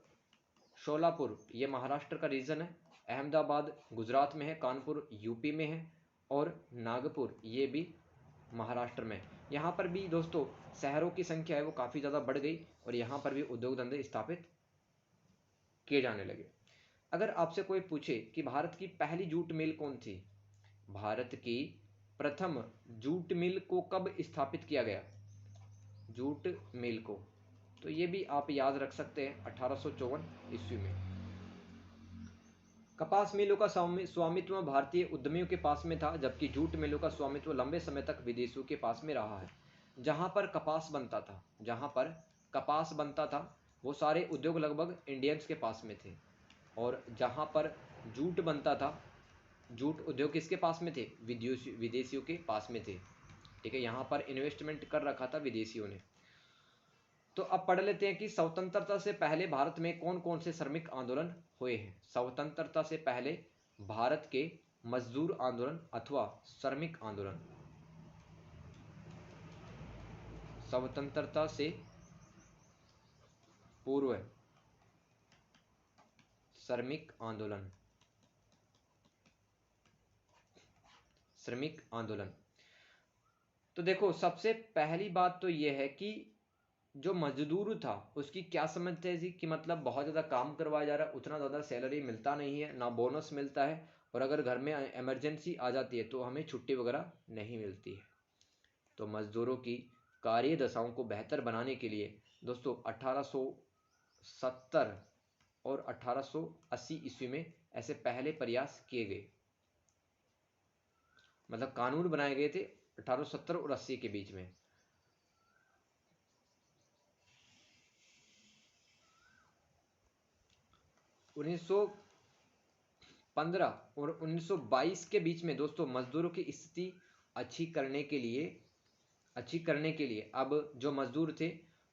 शोलापुर, ये महाराष्ट्र का रीजन है। अहमदाबाद गुजरात में है, कानपुर यूपी में है, और नागपुर ये भी महाराष्ट्र में। यहाँ पर भी दोस्तों शहरों की संख्या है वो काफ़ी ज़्यादा बढ़ गई और यहाँ पर भी उद्योग धंधे स्थापित किए जाने लगे। अगर आपसे कोई पूछे कि भारत की पहली जूट मिल कौन थी, भारत की प्रथम जूट मिल को कब स्थापित किया गया, जूट मिल को, तो ये भी आप याद रख सकते हैं 1854 ईस्वी में। कपास मिलों का स्वामित्व भारतीय उद्यमियों के पास में था, जबकि जूट मिलों का स्वामित्व लंबे समय तक विदेशियों के पास में रहा है। जहां पर कपास बनता था वो सारे उद्योग लगभग इंडियंस के पास में थे, और जहां पर जूट बनता था, जूट उद्योग किसके पास में थे? विदेशियों के पास में थे। ठीक है, यहाँ पर इन्वेस्टमेंट कर रखा था विदेशियों ने। तो अब पढ़ लेते हैं कि स्वतंत्रता से पहले भारत में कौन कौन से श्रमिक आंदोलन हुए हैं। स्वतंत्रता से पहले भारत के मजदूर आंदोलन अथवा श्रमिक आंदोलन। स्वतंत्रता से पूर्व श्रमिक आंदोलन, श्रमिक आंदोलन। तो देखो, सबसे पहली बात तो यह है कि जो मजदूर था उसकी क्या समझते थी कि मतलब बहुत ज़्यादा काम करवाया जा रहा है, उतना ज़्यादा सैलरी मिलता नहीं है, ना बोनस मिलता है, और अगर घर में इमरजेंसी आ जाती है तो हमें छुट्टी वगैरह नहीं मिलती है। तो मजदूरों की कार्य दशाओं को बेहतर बनाने के लिए दोस्तों 1870 और 1880 ईस्वी में ऐसे पहले प्रयास किए गए, मतलब कानून बनाए गए थे 1870 और 80 के बीच में। उन्नीस 15 और 1922 के बीच में दोस्तों मजदूरों की स्थिति अच्छी करने के लिए अब जो मजदूर थे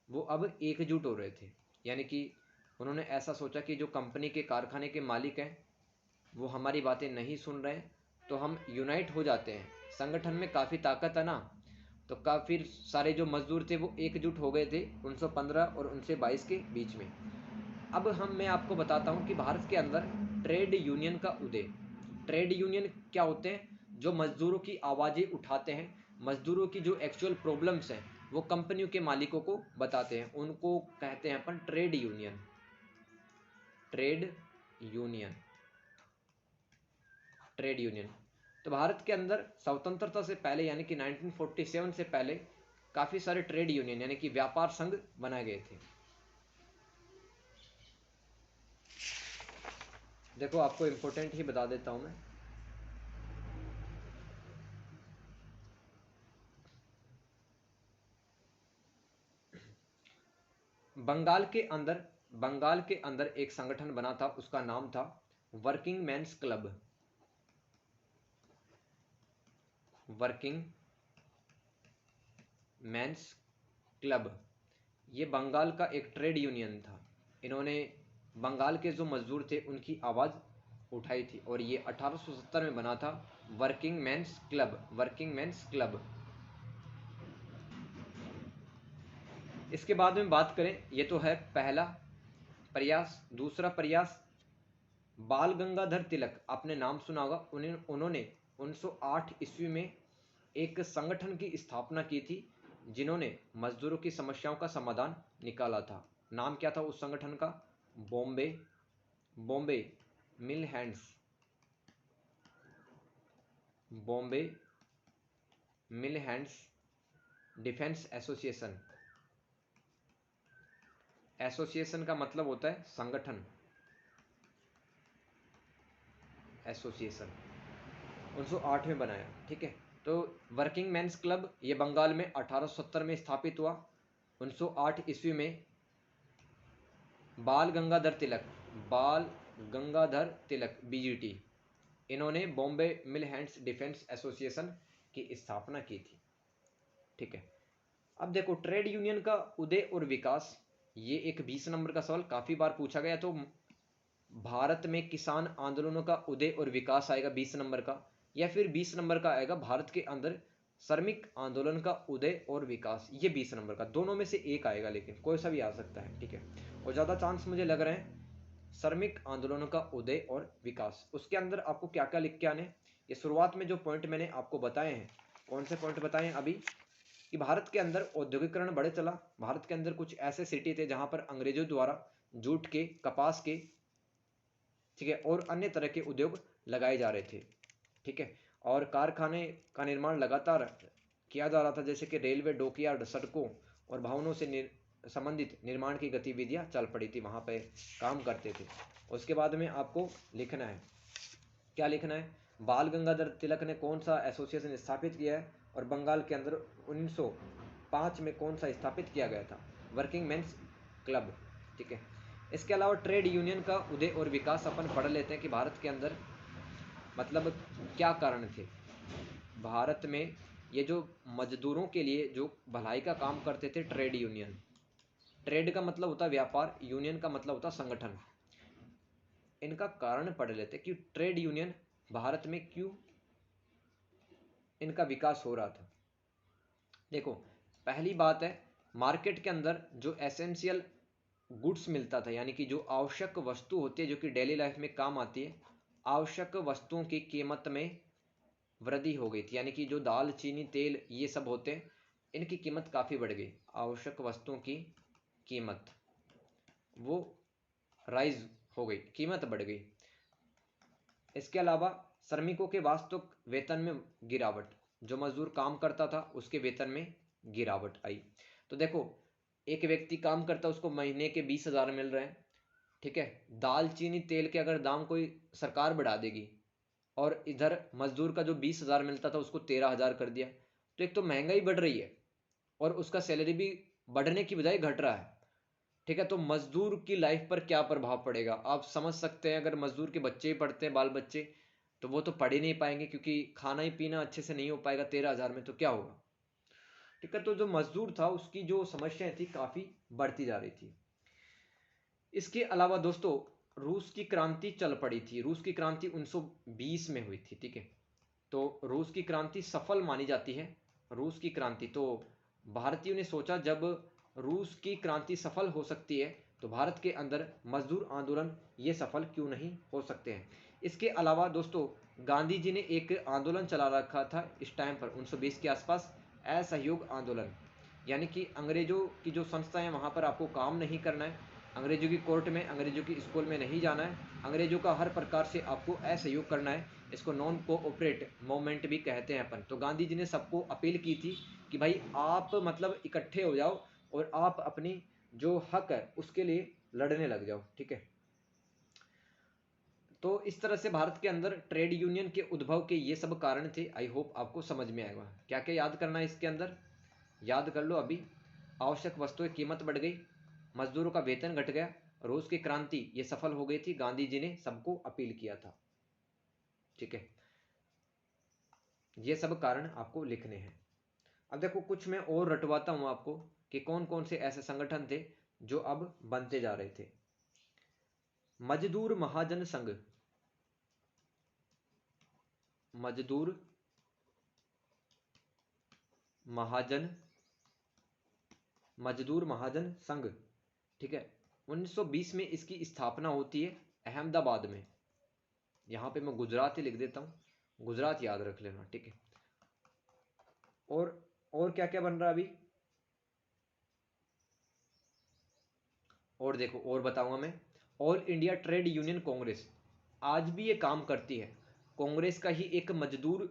वो अब एकजुट हो रहे थे। यानी कि उन्होंने ऐसा सोचा कि जो कंपनी के कारखाने के मालिक हैं वो हमारी बातें नहीं सुन रहे हैं, तो हम यूनाइट हो जाते हैं, संगठन में काफ़ी ताकत है ना। तो काफ़ी सारे जो मजदूर थे वो एकजुट हो गए थे 1915 और 1922 के बीच में। अब मैं आपको बताता हूँ कि भारत के अंदर ट्रेड यूनियन का उदय। ट्रेड यूनियन क्या होते हैं? जो मजदूरों की आवाज़ें उठाते हैं, मजदूरों की जो एक्चुअल प्रॉब्लम्स हैं वो कंपनियों के मालिकों को बताते हैं, उनको कहते हैं अपन trade union. Trade union, trade union. तो भारत के अंदर स्वतंत्रता से पहले यानी कि 1947 से पहले काफ़ी सारे ट्रेड यूनियन यानी कि व्यापार संघ बनाए गए थे। देखो, आपको इंपॉर्टेंट ही बता देता हूं मैं। बंगाल के अंदर एक संगठन बना था, उसका नाम था working mains club. Working mains club, ये बंगाल का एक ट्रेड यूनियन था। इन्होंने बंगाल के जो मजदूर थे उनकी आवाज़ उठाई थी, और ये 1870 में बना था working mains club. Working mains club. इसके बाद में बात करें, ये तो है पहला प्रयास। दूसरा प्रयास, बाल गंगाधर तिलक, आपने नाम सुना होगा। उन्होंने 1908 ईस्वी में एक संगठन की स्थापना की थी जिन्होंने मजदूरों की समस्याओं का समाधान निकाला था। नाम क्या था उस संगठन का? बॉम्बे मिल हैंड्स, बॉम्बे मिल हैंड्स डिफेंस एसोसिएशन। एसोसिएशन का मतलब होता है संगठन, एसोसिएशन। 1908 में बनाया, ठीक है। तो वर्किंग मेंस क्लब ये बंगाल में 1870 में स्थापित हुआ। 1908 ईस्वी में बाल गंगाधर तिलक बीजीटी, इन्होंने बॉम्बे मिल हैंड्स डिफेंस एसोसिएशन की स्थापना की थी, ठीक है। अब देखो, ट्रेड यूनियन का उदय और विकास, ये एक 20 नंबर का सवाल काफी बार पूछा गया। तो भारत में किसान आंदोलनों का उदय और विकास आएगा 20 नंबर का, या फिर 20 नंबर का आएगा भारत के अंदर श्रमिक आंदोलन का उदय और विकास, ये 20 नंबर का। दोनों में से एक आएगा, लेकिन कोई सा भी आ सकता है, ठीक है। और ज़्यादा चांस मुझे लग रहे हैं श्रमिक आंदोलनों का उदय और विकास। उसके अंदर आपको क्या क्या लिख के आने, ये शुरुआत में जो पॉइंट मैंने आपको बताए हैं, कौन से पॉइंट बताए हैं अभी, कि भारत के अंदर औद्योगिकरण बढ़े चला। भारत के अंदर कुछ ऐसे सिटी थे जहां पर अंग्रेजों द्वारा जूट के, कपास के, ठीक है, और अन्य तरह के उद्योग लगाए जा रहे थे, ठीक है। और कारखाने का निर्माण लगातार किया जा रहा था, जैसे कि रेलवे, डॉकयार्ड, सड़कों और भवनों से संबंधित निर्माण की गतिविधियां चल पड़ी थी, वहां पे काम करते थे। उसके बाद में आपको लिखना है, क्या लिखना है, बाल गंगाधर तिलक ने कौन सा एसोसिएशन स्थापित किया है, और बंगाल के अंदर 1905 में कौन सा स्थापित किया गया था, वर्किंग मेंस क्लब। ठीक है। इसके अलावा ट्रेड यूनियन का उदय और विकास अपन पढ़ लेते हैं कि भारत के अंदर मतलब क्या कारण थे। भारत में ये जो मजदूरों के लिए जो भलाई का काम करते थे, ट्रेड यूनियन, ट्रेड का मतलब होता है व्यापार, यूनियन का मतलब होता है संगठन। इनका कारण पढ़ लेते कि ट्रेड यूनियन भारत में क्यों इनका विकास हो रहा था। देखो, पहली बात है, मार्केट के अंदर जो एसेंशियल गुड्स मिलता था, यानी कि जो आवश्यक वस्तु होती है जो कि डेली लाइफ में काम आती है, आवश्यक वस्तुओं की कीमत में वृद्धि हो गई थी। यानी कि जो दाल, चीनी, तेल ये सब होते हैं, इनकी कीमत काफ़ी बढ़ गई। आवश्यक वस्तुओं की कीमत वो राइज हो गई, कीमत बढ़ गई। इसके अलावा श्रमिकों के वास्तविक वेतन में गिरावट, जो मजदूर काम करता था उसके वेतन में गिरावट आई। तो देखो, एक व्यक्ति काम करता है, उसको महीने के 20,000 मिल रहे हैं, ठीक है। दाल, चीनी, तेल के अगर दाम कोई सरकार बढ़ा देगी और इधर मजदूर का जो 20,000 मिलता था उसको 13,000 कर दिया, तो एक तो महंगाई बढ़ रही है और उसका सैलरी भी बढ़ने की बजाय घट रहा है, ठीक है। तो मजदूर की लाइफ पर क्या प्रभाव पड़ेगा आप समझ सकते हैं। अगर मजदूर के बच्चे ही पढ़ते हैं, बाल बच्चे, तो वो तो पढ़ ही नहीं पाएंगे, क्योंकि खाना ही पीना अच्छे से नहीं हो पाएगा 13,000 में, तो क्या होगा, ठीक है। तो जो मजदूर था उसकी जो समस्याएं थी काफी बढ़ती जा रही थी। इसके अलावा दोस्तों, रूस की क्रांति चल पड़ी थी। रूस की क्रांति 1920 में हुई थी, ठीक है। तो रूस की क्रांति सफल मानी जाती है। रूस की क्रांति, तो भारतीयों ने सोचा जब रूस की क्रांति सफल हो सकती है तो भारत के अंदर मजदूर आंदोलन ये सफल क्यों नहीं हो सकते हैं। इसके अलावा दोस्तों, गांधी जी ने एक आंदोलन चला रखा था इस टाइम पर 1920 के आसपास, असहयोग आंदोलन। यानी कि अंग्रेजों की जो संस्था है वहाँ पर आपको काम नहीं करना है, अंग्रेजों की कोर्ट में, अंग्रेजों की स्कूल में नहीं जाना है, अंग्रेजों का हर प्रकार से आपको असहयोग करना है। इसको नॉन कोऑपरेट मूवमेंट भी कहते हैं अपन। तो गांधी जी ने सबको अपील की थी कि भाई आप मतलब इकट्ठे हो जाओ और आप अपनी जो हक है उसके लिए लड़ने लग जाओ, ठीक है। तो इस तरह से भारत के अंदर ट्रेड यूनियन के उद्भव के ये सब कारण थे। आई होप आपको समझ में आएगा। क्या क्या याद करना है इसके अंदर, याद कर लो अभी। आवश्यक वस्तुओं की कीमत बढ़ गई, मजदूरों का वेतन घट गया, रूस की क्रांति ये सफल हो गई थी, गांधी जी ने सबको अपील किया था, ठीक है। ये सब कारण आपको लिखने हैं। अब देखो, कुछ मैं और रटवाता हूं आपको कि कौन कौन से ऐसे संगठन थे जो अब बनते जा रहे थे। मजदूर महाजन संघ, मजदूर महाजन, मजदूर महाजन संघ, ठीक है। 1920 में इसकी स्थापना होती है अहमदाबाद में। यहां पे मैं गुजरात ही लिख देता हूं, गुजरात याद रख लेना, ठीक है। और क्या क्या बन रहा है अभी, और देखो और बताऊंगा मैं। All India trade union Congress आज भी ये काम करती है। कांग्रेस का ही एक मजदूर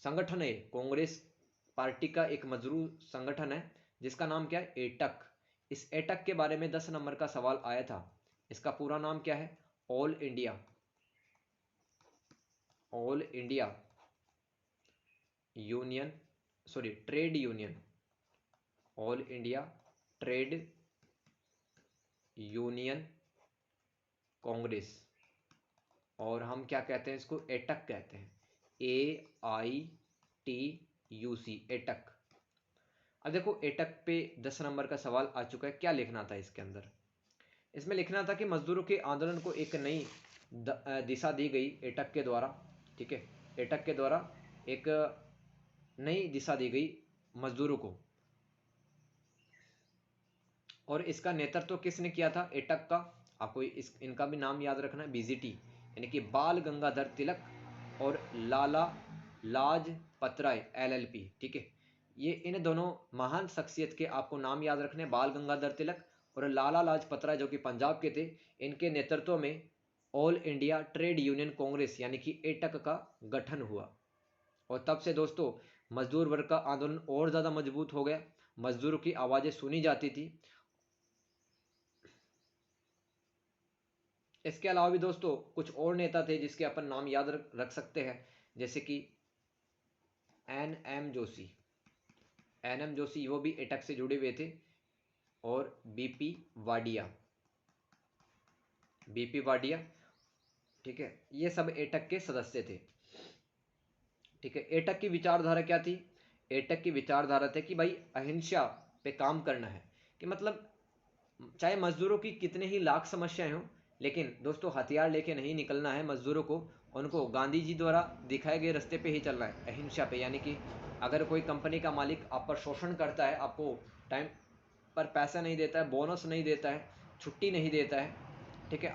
संगठन है, कांग्रेस पार्टी का एक मजदूर संगठन है जिसका नाम क्या है, एटक। इस एटक के बारे में 10 नंबर का सवाल आया था। इसका पूरा नाम क्या है, all India, all India union, sorry trade union, all India trade union Congress. और हम क्या कहते हैं इसको, एटक कहते हैं, AITUC, एटक। अब देखो, एटक पे 10 नंबर का सवाल आ चुका है। क्या लिखना था इसके अंदर, इसमें लिखना था कि मजदूरों के आंदोलन को एक नई दिशा दी गई एटक के द्वारा, ठीक है। एटक के द्वारा एक नई दिशा दी गई मजदूरों को। और इसका नेतृत्व किसने किया था एटक का, आपको इनका भी नाम याद रखना है, BGT, यानी कि बाल गंगाधर तिलक और लाला लाजपत राय LLP, ठीक है। ये इन दोनों महान शख्सियत के आपको नाम याद रखने, बाल गंगाधर तिलक और लाला लाजपत राय जो कि पंजाब के थे। इनके नेतृत्व में all India trade union Congress यानी कि एटक का गठन हुआ। और तब से दोस्तों मजदूर वर्ग का आंदोलन और ज़्यादा मजबूत हो गया मजदूरों की आवाजें सुनी जाती थी। इसके अलावा भी दोस्तों कुछ और नेता थे जिसके अपन नाम याद रख सकते हैं, जैसे कि N M Joshi. N M Joshi वो भी एटक से जुड़े हुए थे, और बीपी वाडिया, बीपी वाडिया, ठीक है, ये सब एटक के सदस्य थे। ठीक है, एटक की विचारधारा क्या थी? एटक की विचारधारा थी कि भाई अहिंसा पे काम करना है, कि मतलब चाहे मजदूरों की कितने ही लाख समस्याएं हो, लेकिन दोस्तों हथियार लेके नहीं निकलना है मजदूरों को। उनको गांधी जी द्वारा दिखाए गए रास्ते पे ही चलना है, अहिंसा पे। यानी कि अगर कोई कंपनी का मालिक आप पर शोषण करता है, आपको टाइम पर पैसा नहीं देता है, बोनस नहीं देता है, छुट्टी नहीं देता है, ठीक है,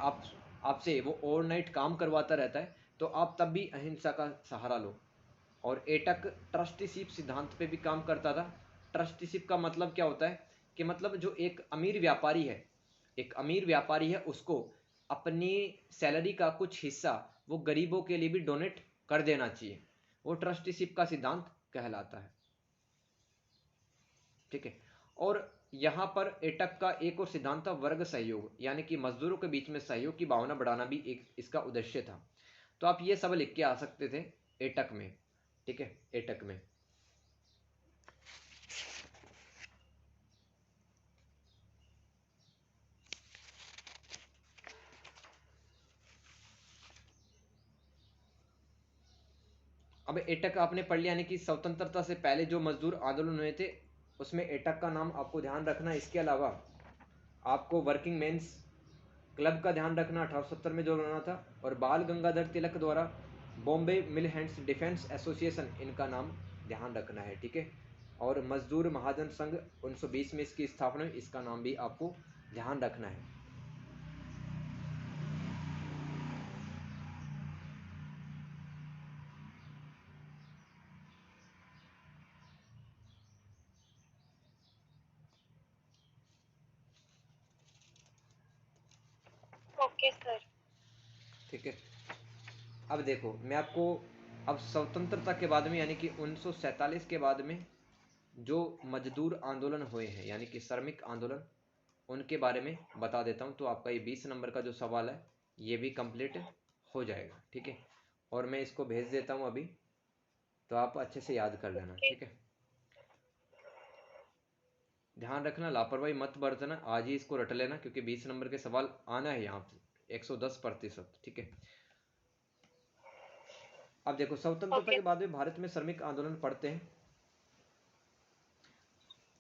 आपसे वो ओवरनाइट काम करवाता रहता है, तो आप तब भी अहिंसा का सहारा लो। और एटक ट्रस्टीशिप सिद्धांत पे भी काम करता था। ट्रस्टीशिप का मतलब क्या होता है? कि मतलब जो एक अमीर व्यापारी है, एक अमीर व्यापारी है, उसको अपनी सैलरी का कुछ हिस्सा वो गरीबों के लिए भी डोनेट कर देना चाहिए, वो ट्रस्टीशिप का सिद्धांत कहलाता है। ठीक है, और यहाँ पर एटक का एक और सिद्धांत था वर्ग सहयोग, यानी कि मजदूरों के बीच में सहयोग की भावना बढ़ाना भी एक इसका उद्देश्य था। तो आप ये सब लिख के आ सकते थे एटक में। ठीक है, एटक में। अब एटक आपने पढ़ लिया, यानी कि स्वतंत्रता से पहले जो मजदूर आंदोलन हुए थे उसमें एटक का नाम आपको ध्यान रखना। इसके अलावा आपको वर्किंग मेंस क्लब का ध्यान रखना, 1870 में जो बना था, और बाल गंगाधर तिलक द्वारा बॉम्बे मिल हैंड्स डिफेंस एसोसिएशन, इनका नाम ध्यान रखना है। ठीक है, और मजदूर महाजन संघ 1920 में इसकी स्थापना हुई, इसका नाम भी आपको ध्यान रखना है। Okay sir. ठीक है, अब देखो मैं आपको, अब स्वतंत्रता के बाद में यानी कि 1947 के बाद में जो मजदूर आंदोलन हुए हैं, यानी कि श्रमिक आंदोलन, उनके बारे में बता देता हूं। तो आपका ये 20 नंबर का जो सवाल है ये भी कंप्लीट हो जाएगा। ठीक है, और मैं इसको भेज देता हूं अभी, तो आप अच्छे से याद कर लेना। ओके। ठीक है, ध्यान रखना, लापरवाही मत बरतना, आज ही इसको रट लेना, क्योंकि 20 नंबर के सवाल आना है यहाँ पे 110%। ठीक है, अब देखो स्वतंत्रता ओके। के बाद में भारत में श्रमिक आंदोलन पढ़ते हैं।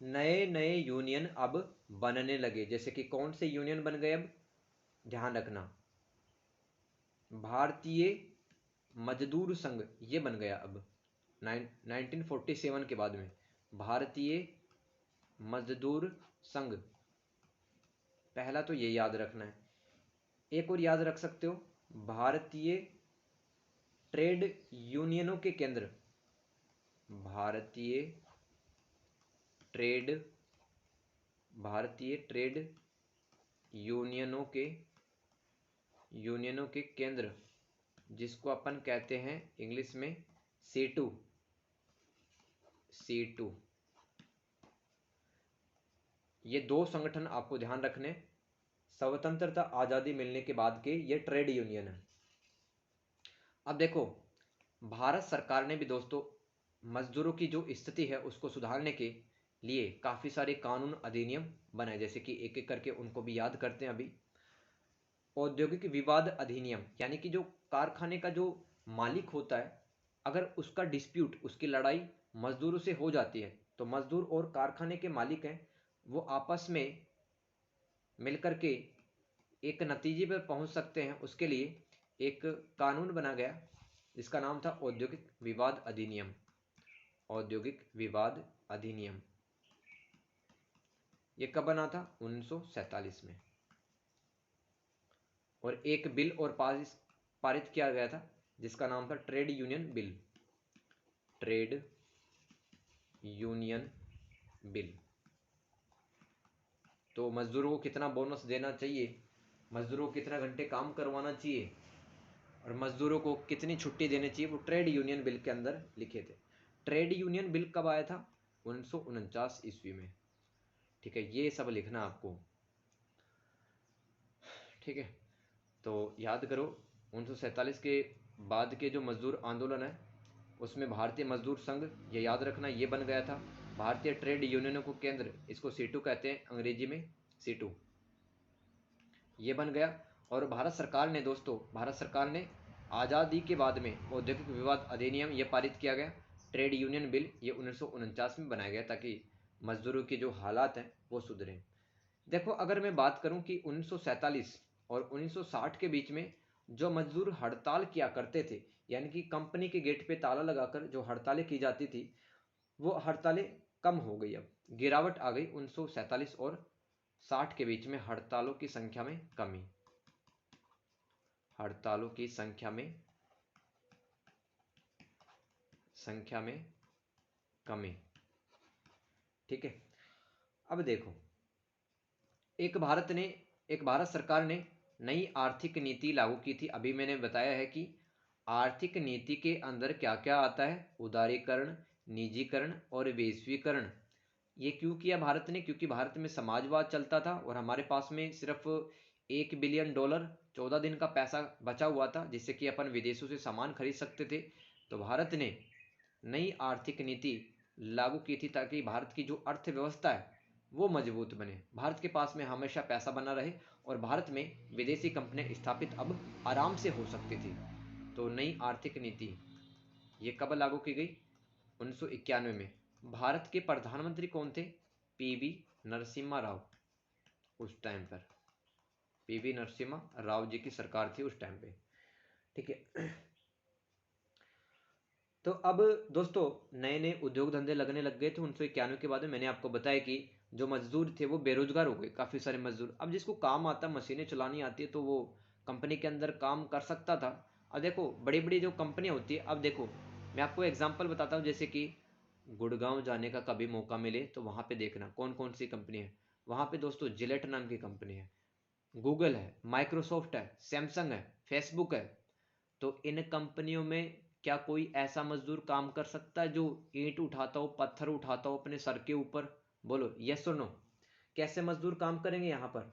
नए नए यूनियन अब बनने लगे, जैसे कि कौन से यूनियन बन गए? अब ध्यान रखना, भारतीय मजदूर संघ ये बन गया अब 1947 के बाद में। भारतीय मजदूर संघ, पहला तो ये याद रखना है। एक और याद रख सकते हो, भारतीय ट्रेड यूनियनों के केंद्र, भारतीय ट्रेड, भारतीय ट्रेड यूनियनों के केंद्र, जिसको अपन कहते हैं इंग्लिश में C2, C2। ये दो संगठन आपको ध्यान रखने, स्वतंत्रता आजादी मिलने के बाद के ये ट्रेड यूनियन है। अब देखो भारत सरकार ने भी दोस्तों मजदूरों की जो स्थिति है उसको सुधारने के लिए काफी सारे कानून अधिनियम बनाए, जैसे कि एक एक करके उनको भी याद करते हैं अभी। औद्योगिक विवाद अधिनियम, यानी कि जो कारखाने का जो मालिक होता है, अगर उसका डिस्प्यूट, उसकी लड़ाई मजदूरों से हो जाती है, तो मजदूर और कारखाने के मालिक हैं वो आपस में मिलकर के एक नतीजे पर पहुंच सकते हैं। उसके लिए एक कानून बना गया जिसका नाम था औद्योगिक विवाद अधिनियम, औद्योगिक विवाद अधिनियम। ये कब बना था? 1947 में। और एक बिल और पारित किया गया था जिसका नाम था trade union bill, trade union bill. तो मजदूरों को कितना बोनस देना चाहिए, मजदूरों को कितना घंटे काम करवाना चाहिए, और मजदूरों को कितनी छुट्टी देनी चाहिए, वो ट्रेड यूनियन बिल के अंदर लिखे थे। ट्रेड यूनियन बिल कब आया था? 1949 ईस्वी में। ठीक है, ये सब लिखना आपको। ठीक है, तो याद करो 1947 के बाद के जो मजदूर आंदोलन है उसमें भारतीय मजदूर संघ, ये याद रखना, ये बन गया था। भारतीय ट्रेड यूनियनों को केंद्र, इसको सीटू कहते हैं अंग्रेजी में, सीटू, ये बन गया। और भारत सरकार ने दोस्तों, भारत सरकार ने आज़ादी के बाद में औद्योगिक विवाद अधिनियम ये पारित किया गया। ट्रेड यूनियन बिल ये 1949 में बनाया गया ताकि मजदूरों के जो हालात हैं वो सुधरें। देखो, अगर मैं बात करूं कि 1947 और 1960 के बीच में जो मजदूर हड़ताल किया करते थे, यानी कि कंपनी के गेट पे ताला लगाकर जो हड़तालें की जाती थी, वो हड़तालें कम हो गई। अब गिरावट आ गई 1947 और 60 के बीच में, हड़तालों की संख्या में कमी, हड़तालों की संख्या में कमी। ठीक है, अब देखो, एक भारत सरकार ने नई आर्थिक नीति लागू की थी। अभी मैंने बताया है कि आर्थिक नीति के अंदर क्या क्या आता है, उदारीकरण, निजीकरण और वैश्वीकरण। ये क्यों किया भारत ने? क्योंकि भारत में समाजवाद चलता था और हमारे पास में सिर्फ $1 बिलियन 14 दिन का पैसा बचा हुआ था, जिससे कि अपन विदेशों से सामान खरीद सकते थे। तो भारत ने नई आर्थिक नीति लागू की थी ताकि भारत की जो अर्थव्यवस्था है वो मजबूत बने, भारत के पास में हमेशा पैसा बना रहे और भारत में विदेशी कंपनियां स्थापित अब आराम से हो सकती थी। तो नई आर्थिक नीति ये कब लागू की गई? 1991 में। भारत के प्रधानमंत्री कौन थे? पीवी नरसिम्हा राव। उस टाइम पर पीवी नरसिम्हा राव जी की सरकार थी उस टाइम पे। ठीक है, तो अब दोस्तों नए नए उद्योग धंधे लगने लग गए थे 1991 के बाद में। मैंने आपको बताया कि जो मजदूर थे वो बेरोजगार हो गए, काफ़ी सारे मजदूर। अब जिसको काम आता, मशीनें चलानी आती है, तो वो कंपनी के अंदर काम कर सकता था। अब देखो, बड़ी बड़ी जो कंपनियां होती है, अब देखो मैं आपको एग्जांपल बताता हूँ, जैसे कि गुड़गांव जाने का कभी मौका मिले तो वहाँ पे देखना कौन कौन सी कंपनी है। वहाँ पे दोस्तों जिलेट नाम की कंपनी है, गूगल है, माइक्रोसॉफ्ट है, सैमसंग है, फेसबुक है। तो इन कंपनियों में क्या कोई ऐसा मजदूर काम कर सकता है जो ईंट उठाता हो, पत्थर उठाता हो अपने सर के ऊपर? बोलो यस और नो। कैसे मजदूर काम करेंगे यहाँ पर?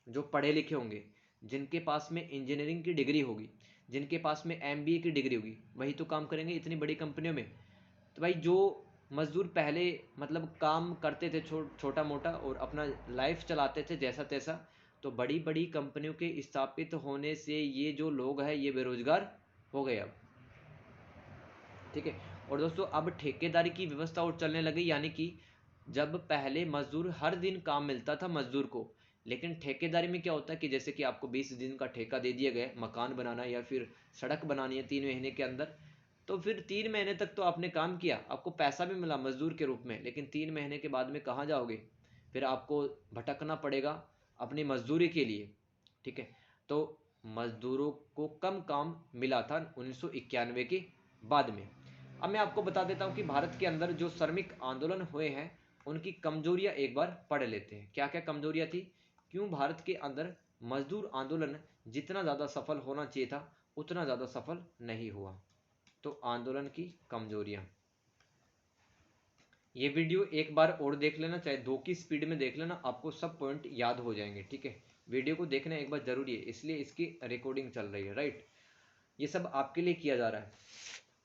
जो पढ़े लिखे होंगे, जिनके पास में इंजीनियरिंग की डिग्री होगी, जिनके पास में एमबीए की डिग्री होगी, वही तो काम करेंगे इतनी बड़ी कंपनियों में। तो भाई जो मजदूर पहले मतलब काम करते थे छोटा मोटा और अपना लाइफ चलाते थे जैसा तैसा, तो बड़ी बड़ी कंपनियों के स्थापित होने से ये जो लोग हैं ये बेरोजगार हो गए अब। ठीक है, और दोस्तों अब ठेकेदारी की व्यवस्था और चलने लगी, यानी कि जब पहले मजदूर हर दिन काम मिलता था मजदूर को, लेकिन ठेकेदारी में क्या होता है कि जैसे कि आपको 20 दिन का ठेका दे दिया गया, मकान बनाना या फिर सड़क बनानी है 3 महीने के अंदर, तो फिर 3 महीने तक तो आपने काम किया, आपको पैसा भी मिला मजदूर के रूप में, लेकिन 3 महीने के बाद में कहाँ जाओगे? फिर आपको भटकना पड़ेगा अपनी मजदूरी के लिए। ठीक है, तो मजदूरों को कम काम मिला था 1991 के बाद में। अब मैं आपको बता देता हूँ कि भारत के अंदर जो श्रमिक आंदोलन हुए हैं उनकी कमजोरियां एक बार पढ़ लेते हैं। क्या क्या कमजोरियां थी, क्यों भारत के अंदर मजदूर आंदोलन जितना ज़्यादा सफल होना चाहिए था उतना ज़्यादा सफल नहीं हुआ? तो आंदोलन की कमजोरियां, ये वीडियो एक बार और देख लेना, चाहे 2 की स्पीड में देख लेना, आपको सब पॉइंट याद हो जाएंगे। ठीक है, वीडियो को देखना एक बार जरूरी है, इसलिए इसकी रिकॉर्डिंग चल रही है, राइट? ये सब आपके लिए किया जा रहा है।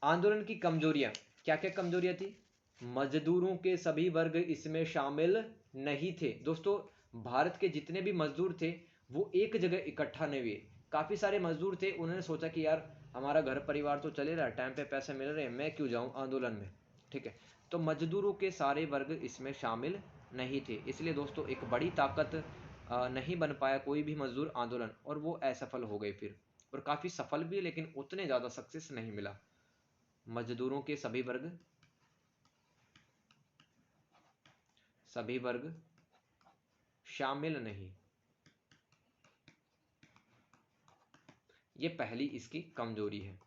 आंदोलन की कमजोरियां, क्या क्या कमजोरियां थी? मजदूरों के सभी वर्ग इसमें शामिल नहीं थे। दोस्तों भारत के जितने भी मजदूर थे वो एक जगह इकट्ठा नहीं हुए। काफी सारे मजदूर थे, उन्होंने सोचा कि यार हमारा घर परिवार तो चले रहा है, टाइम पे पैसे मिल रहे हैं, मैं क्यों जाऊं आंदोलन में। ठीक है, तो मजदूरों के सारे वर्ग इसमें शामिल नहीं थे, इसलिए दोस्तों एक बड़ी ताकत नहीं बन पाया कोई भी मजदूर आंदोलन, और वो असफल हो गए फिर। और काफी सफल भी, लेकिन उतने ज्यादा सक्सेस नहीं मिला। मजदूरों के सभी वर्ग शामिल नहीं, ये पहली इसकी कमजोरी है।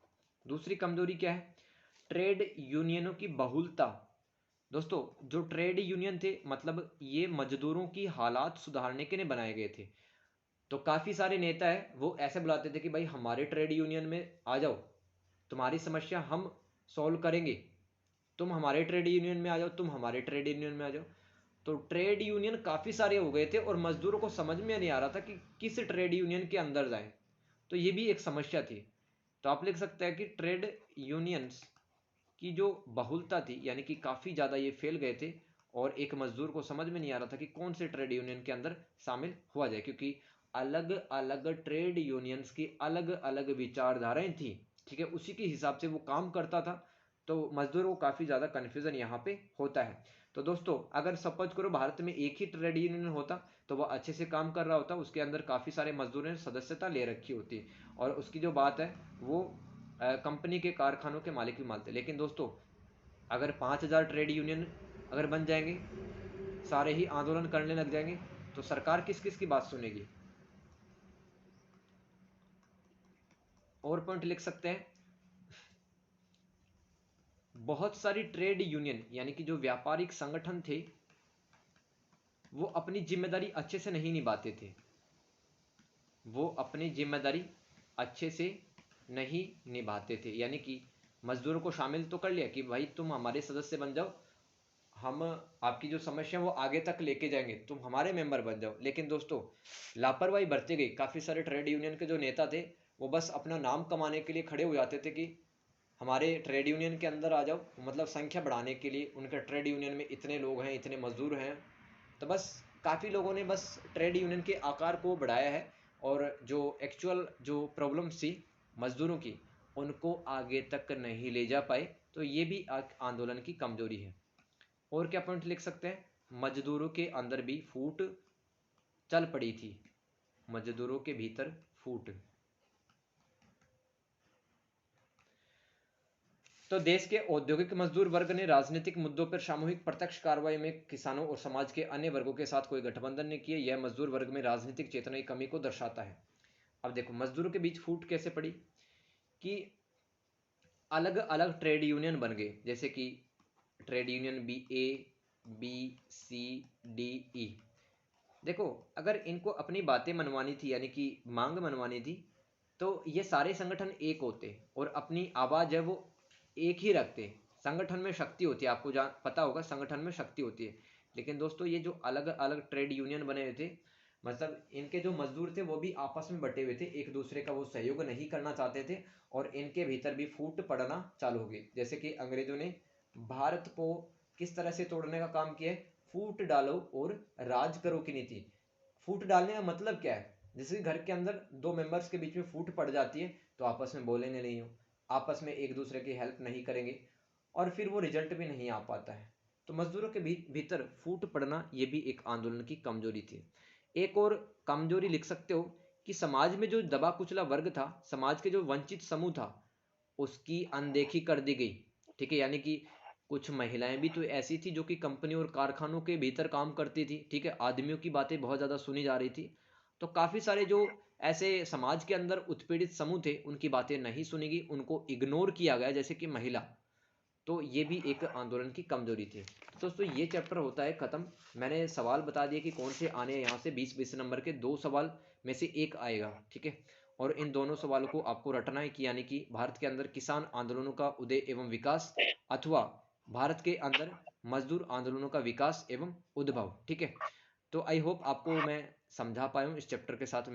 दूसरी कमजोरी क्या है? ट्रेड यूनियनों की बहुलता। दोस्तों जो ट्रेड यूनियन थे, मतलब ये मजदूरों की हालात सुधारने के लिए बनाए गए थे। तो काफी सारे नेता है वो ऐसे बुलाते थे कि भाई हमारे ट्रेड यूनियन में आ जाओ, तुम्हारी समस्या हम सॉल्व करेंगे। तुम हमारे ट्रेड यूनियन में आ जाओ, तुम हमारे ट्रेड यूनियन में आ जाओ। तो ट्रेड यूनियन काफ़ी सारे हो गए थे और मजदूरों को समझ में नहीं आ रहा था कि किस ट्रेड यूनियन के अंदर जाए। तो ये भी एक समस्या थी। तो आप लिख सकते हैं कि ट्रेड यूनियंस की जो बहुलता थी, यानी कि काफ़ी ज़्यादा ये फैल गए थे और एक मजदूर को समझ में नहीं आ रहा था कि कौन से ट्रेड यूनियन के अंदर शामिल हुआ जाए, क्योंकि अलग अलग ट्रेड यूनियंस की अलग अलग विचारधाराएं थी। ठीक है, उसी के हिसाब से वो काम करता था। तो मजदूरों को काफ़ी ज़्यादा कन्फ्यूज़न यहाँ पे होता है। तो दोस्तों, अगर सपोज करो भारत में एक ही ट्रेड यूनियन होता तो वह अच्छे से काम कर रहा होता, उसके अंदर काफ़ी सारे मजदूरों ने सदस्यता ले रखी होती और उसकी जो बात है वो कंपनी के कारखानों के मालिक भी मानते। लेकिन दोस्तों, अगर 5,000 ट्रेड यूनियन अगर बन जाएंगे, सारे ही आंदोलन करने लग जाएंगे, तो सरकार किस किस की बात सुनेगी? और पॉइंट लिख सकते हैं, बहुत सारी ट्रेड यूनियन यानी कि जो व्यापारिक संगठन थे वो अपनी जिम्मेदारी अच्छे से नहीं निभाते थे। वो अपनी जिम्मेदारी अच्छे से नहीं निभाते थे, यानी कि मजदूरों को शामिल तो कर लिया कि भाई तुम हमारे सदस्य बन जाओ, हम आपकी जो समस्या है वो आगे तक लेके जाएंगे, तुम हमारे मेंबर बन जाओ। लेकिन दोस्तों, लापरवाही बरती गई। काफ़ी सारे ट्रेड यूनियन के जो नेता थे वो बस अपना नाम कमाने के लिए खड़े हो जाते थे कि हमारे ट्रेड यूनियन के अंदर आ जाओ, मतलब संख्या बढ़ाने के लिए उनके ट्रेड यूनियन में इतने लोग हैं, इतने मजदूर हैं। तो बस काफ़ी लोगों ने बस ट्रेड यूनियन के आकार को बढ़ाया है और जो एक्चुअल जो प्रॉब्लम्स थी मजदूरों की उनको आगे तक नहीं ले जा पाए। तो ये भी आंदोलन की कमजोरी है। और क्या पॉइंट लिख सकते हैं, मजदूरों के अंदर भी फूट चल पड़ी थी। मजदूरों के भीतर फूट। तो देश के औद्योगिक मजदूर वर्ग ने राजनीतिक मुद्दों पर सामूहिक प्रत्यक्ष कार्रवाई में किसानों और समाज के अन्य वर्गों के साथ कोई गठबंधन नहीं किए। यह मजदूर वर्ग में राजनीतिक चेतना की कमी को दर्शाता है। अब देखो मजदूरों के बीच फूट कैसे पड़ी कि अलग अलग ट्रेड यूनियन बन गए, जैसे कि ट्रेड यूनियन बी, ए, बी, सी, डी, ई। देखो, अगर इनको अपनी बातें मनवानी थी यानी कि मांग मनवानी थी तो ये सारे संगठन एक होते और अपनी आवाज है वो एक ही रखते। संगठन में शक्ति होती है, आपको जान पता होगा संगठन में शक्ति होती है। लेकिन दोस्तों, ये जो अलग अलग ट्रेड यूनियन बने हुए थे, मतलब इनके जो मजदूर थे वो भी आपस में बटे हुए थे, एक दूसरे का वो सहयोग नहीं करना चाहते थे और इनके भीतर भी फूट पड़ना चालू हो गई। जैसे कि अंग्रेजों ने भारत को किस तरह से तोड़ने का काम किया है, फूट डालो और राज करो की नीति। फूट डालने का मतलब क्या है, जैसे घर के अंदर दो मेंबर्स के बीच में फूट पड़ जाती है तो आपस में बोलेंगे नहीं हो, आपस में एक दूसरे की हेल्प नहीं करेंगे और फिर वो रिजल्ट भी नहीं आ पाता है। तो मजदूरों के भीतर फूट पड़ना ये भी एक आंदोलन की कमजोरी थी। एक और कमजोरी लिख सकते हो कि समाज में जो दबा कुचला वर्ग था, समाज के जो वंचित समूह था, उसकी अनदेखी कर दी गई। ठीक है, यानी कि कुछ महिलाएं भी तो ऐसी थी जो कि कंपनी और कारखानों के भीतर काम करती थी। ठीक है, आदमियों की बातें बहुत ज़्यादा सुनी जा रही थी। तो काफ़ी सारे जो ऐसे समाज के अंदर उत्पीड़ित समूह थे उनकी बातें नहीं सुनी गई, उनको इग्नोर किया गया, जैसे कि महिला। तो ये भी एक आंदोलन की कमजोरी थी। तो दोस्तों, ये चैप्टर होता है खत्म। मैंने सवाल बता दिए कि कौन से आने हैं, यहाँ से 20-20 नंबर के 2 सवाल में से एक आएगा। ठीक है, और इन दोनों सवालों को आपको रटना है कि यानी कि भारत के अंदर किसान आंदोलनों का उदय एवं विकास अथवा भारत के अंदर मजदूर आंदोलनों का विकास एवं उद्भव। ठीक है, तो आई होप आपको मैं समझा पाया हूँ इस चैप्टर के साथ।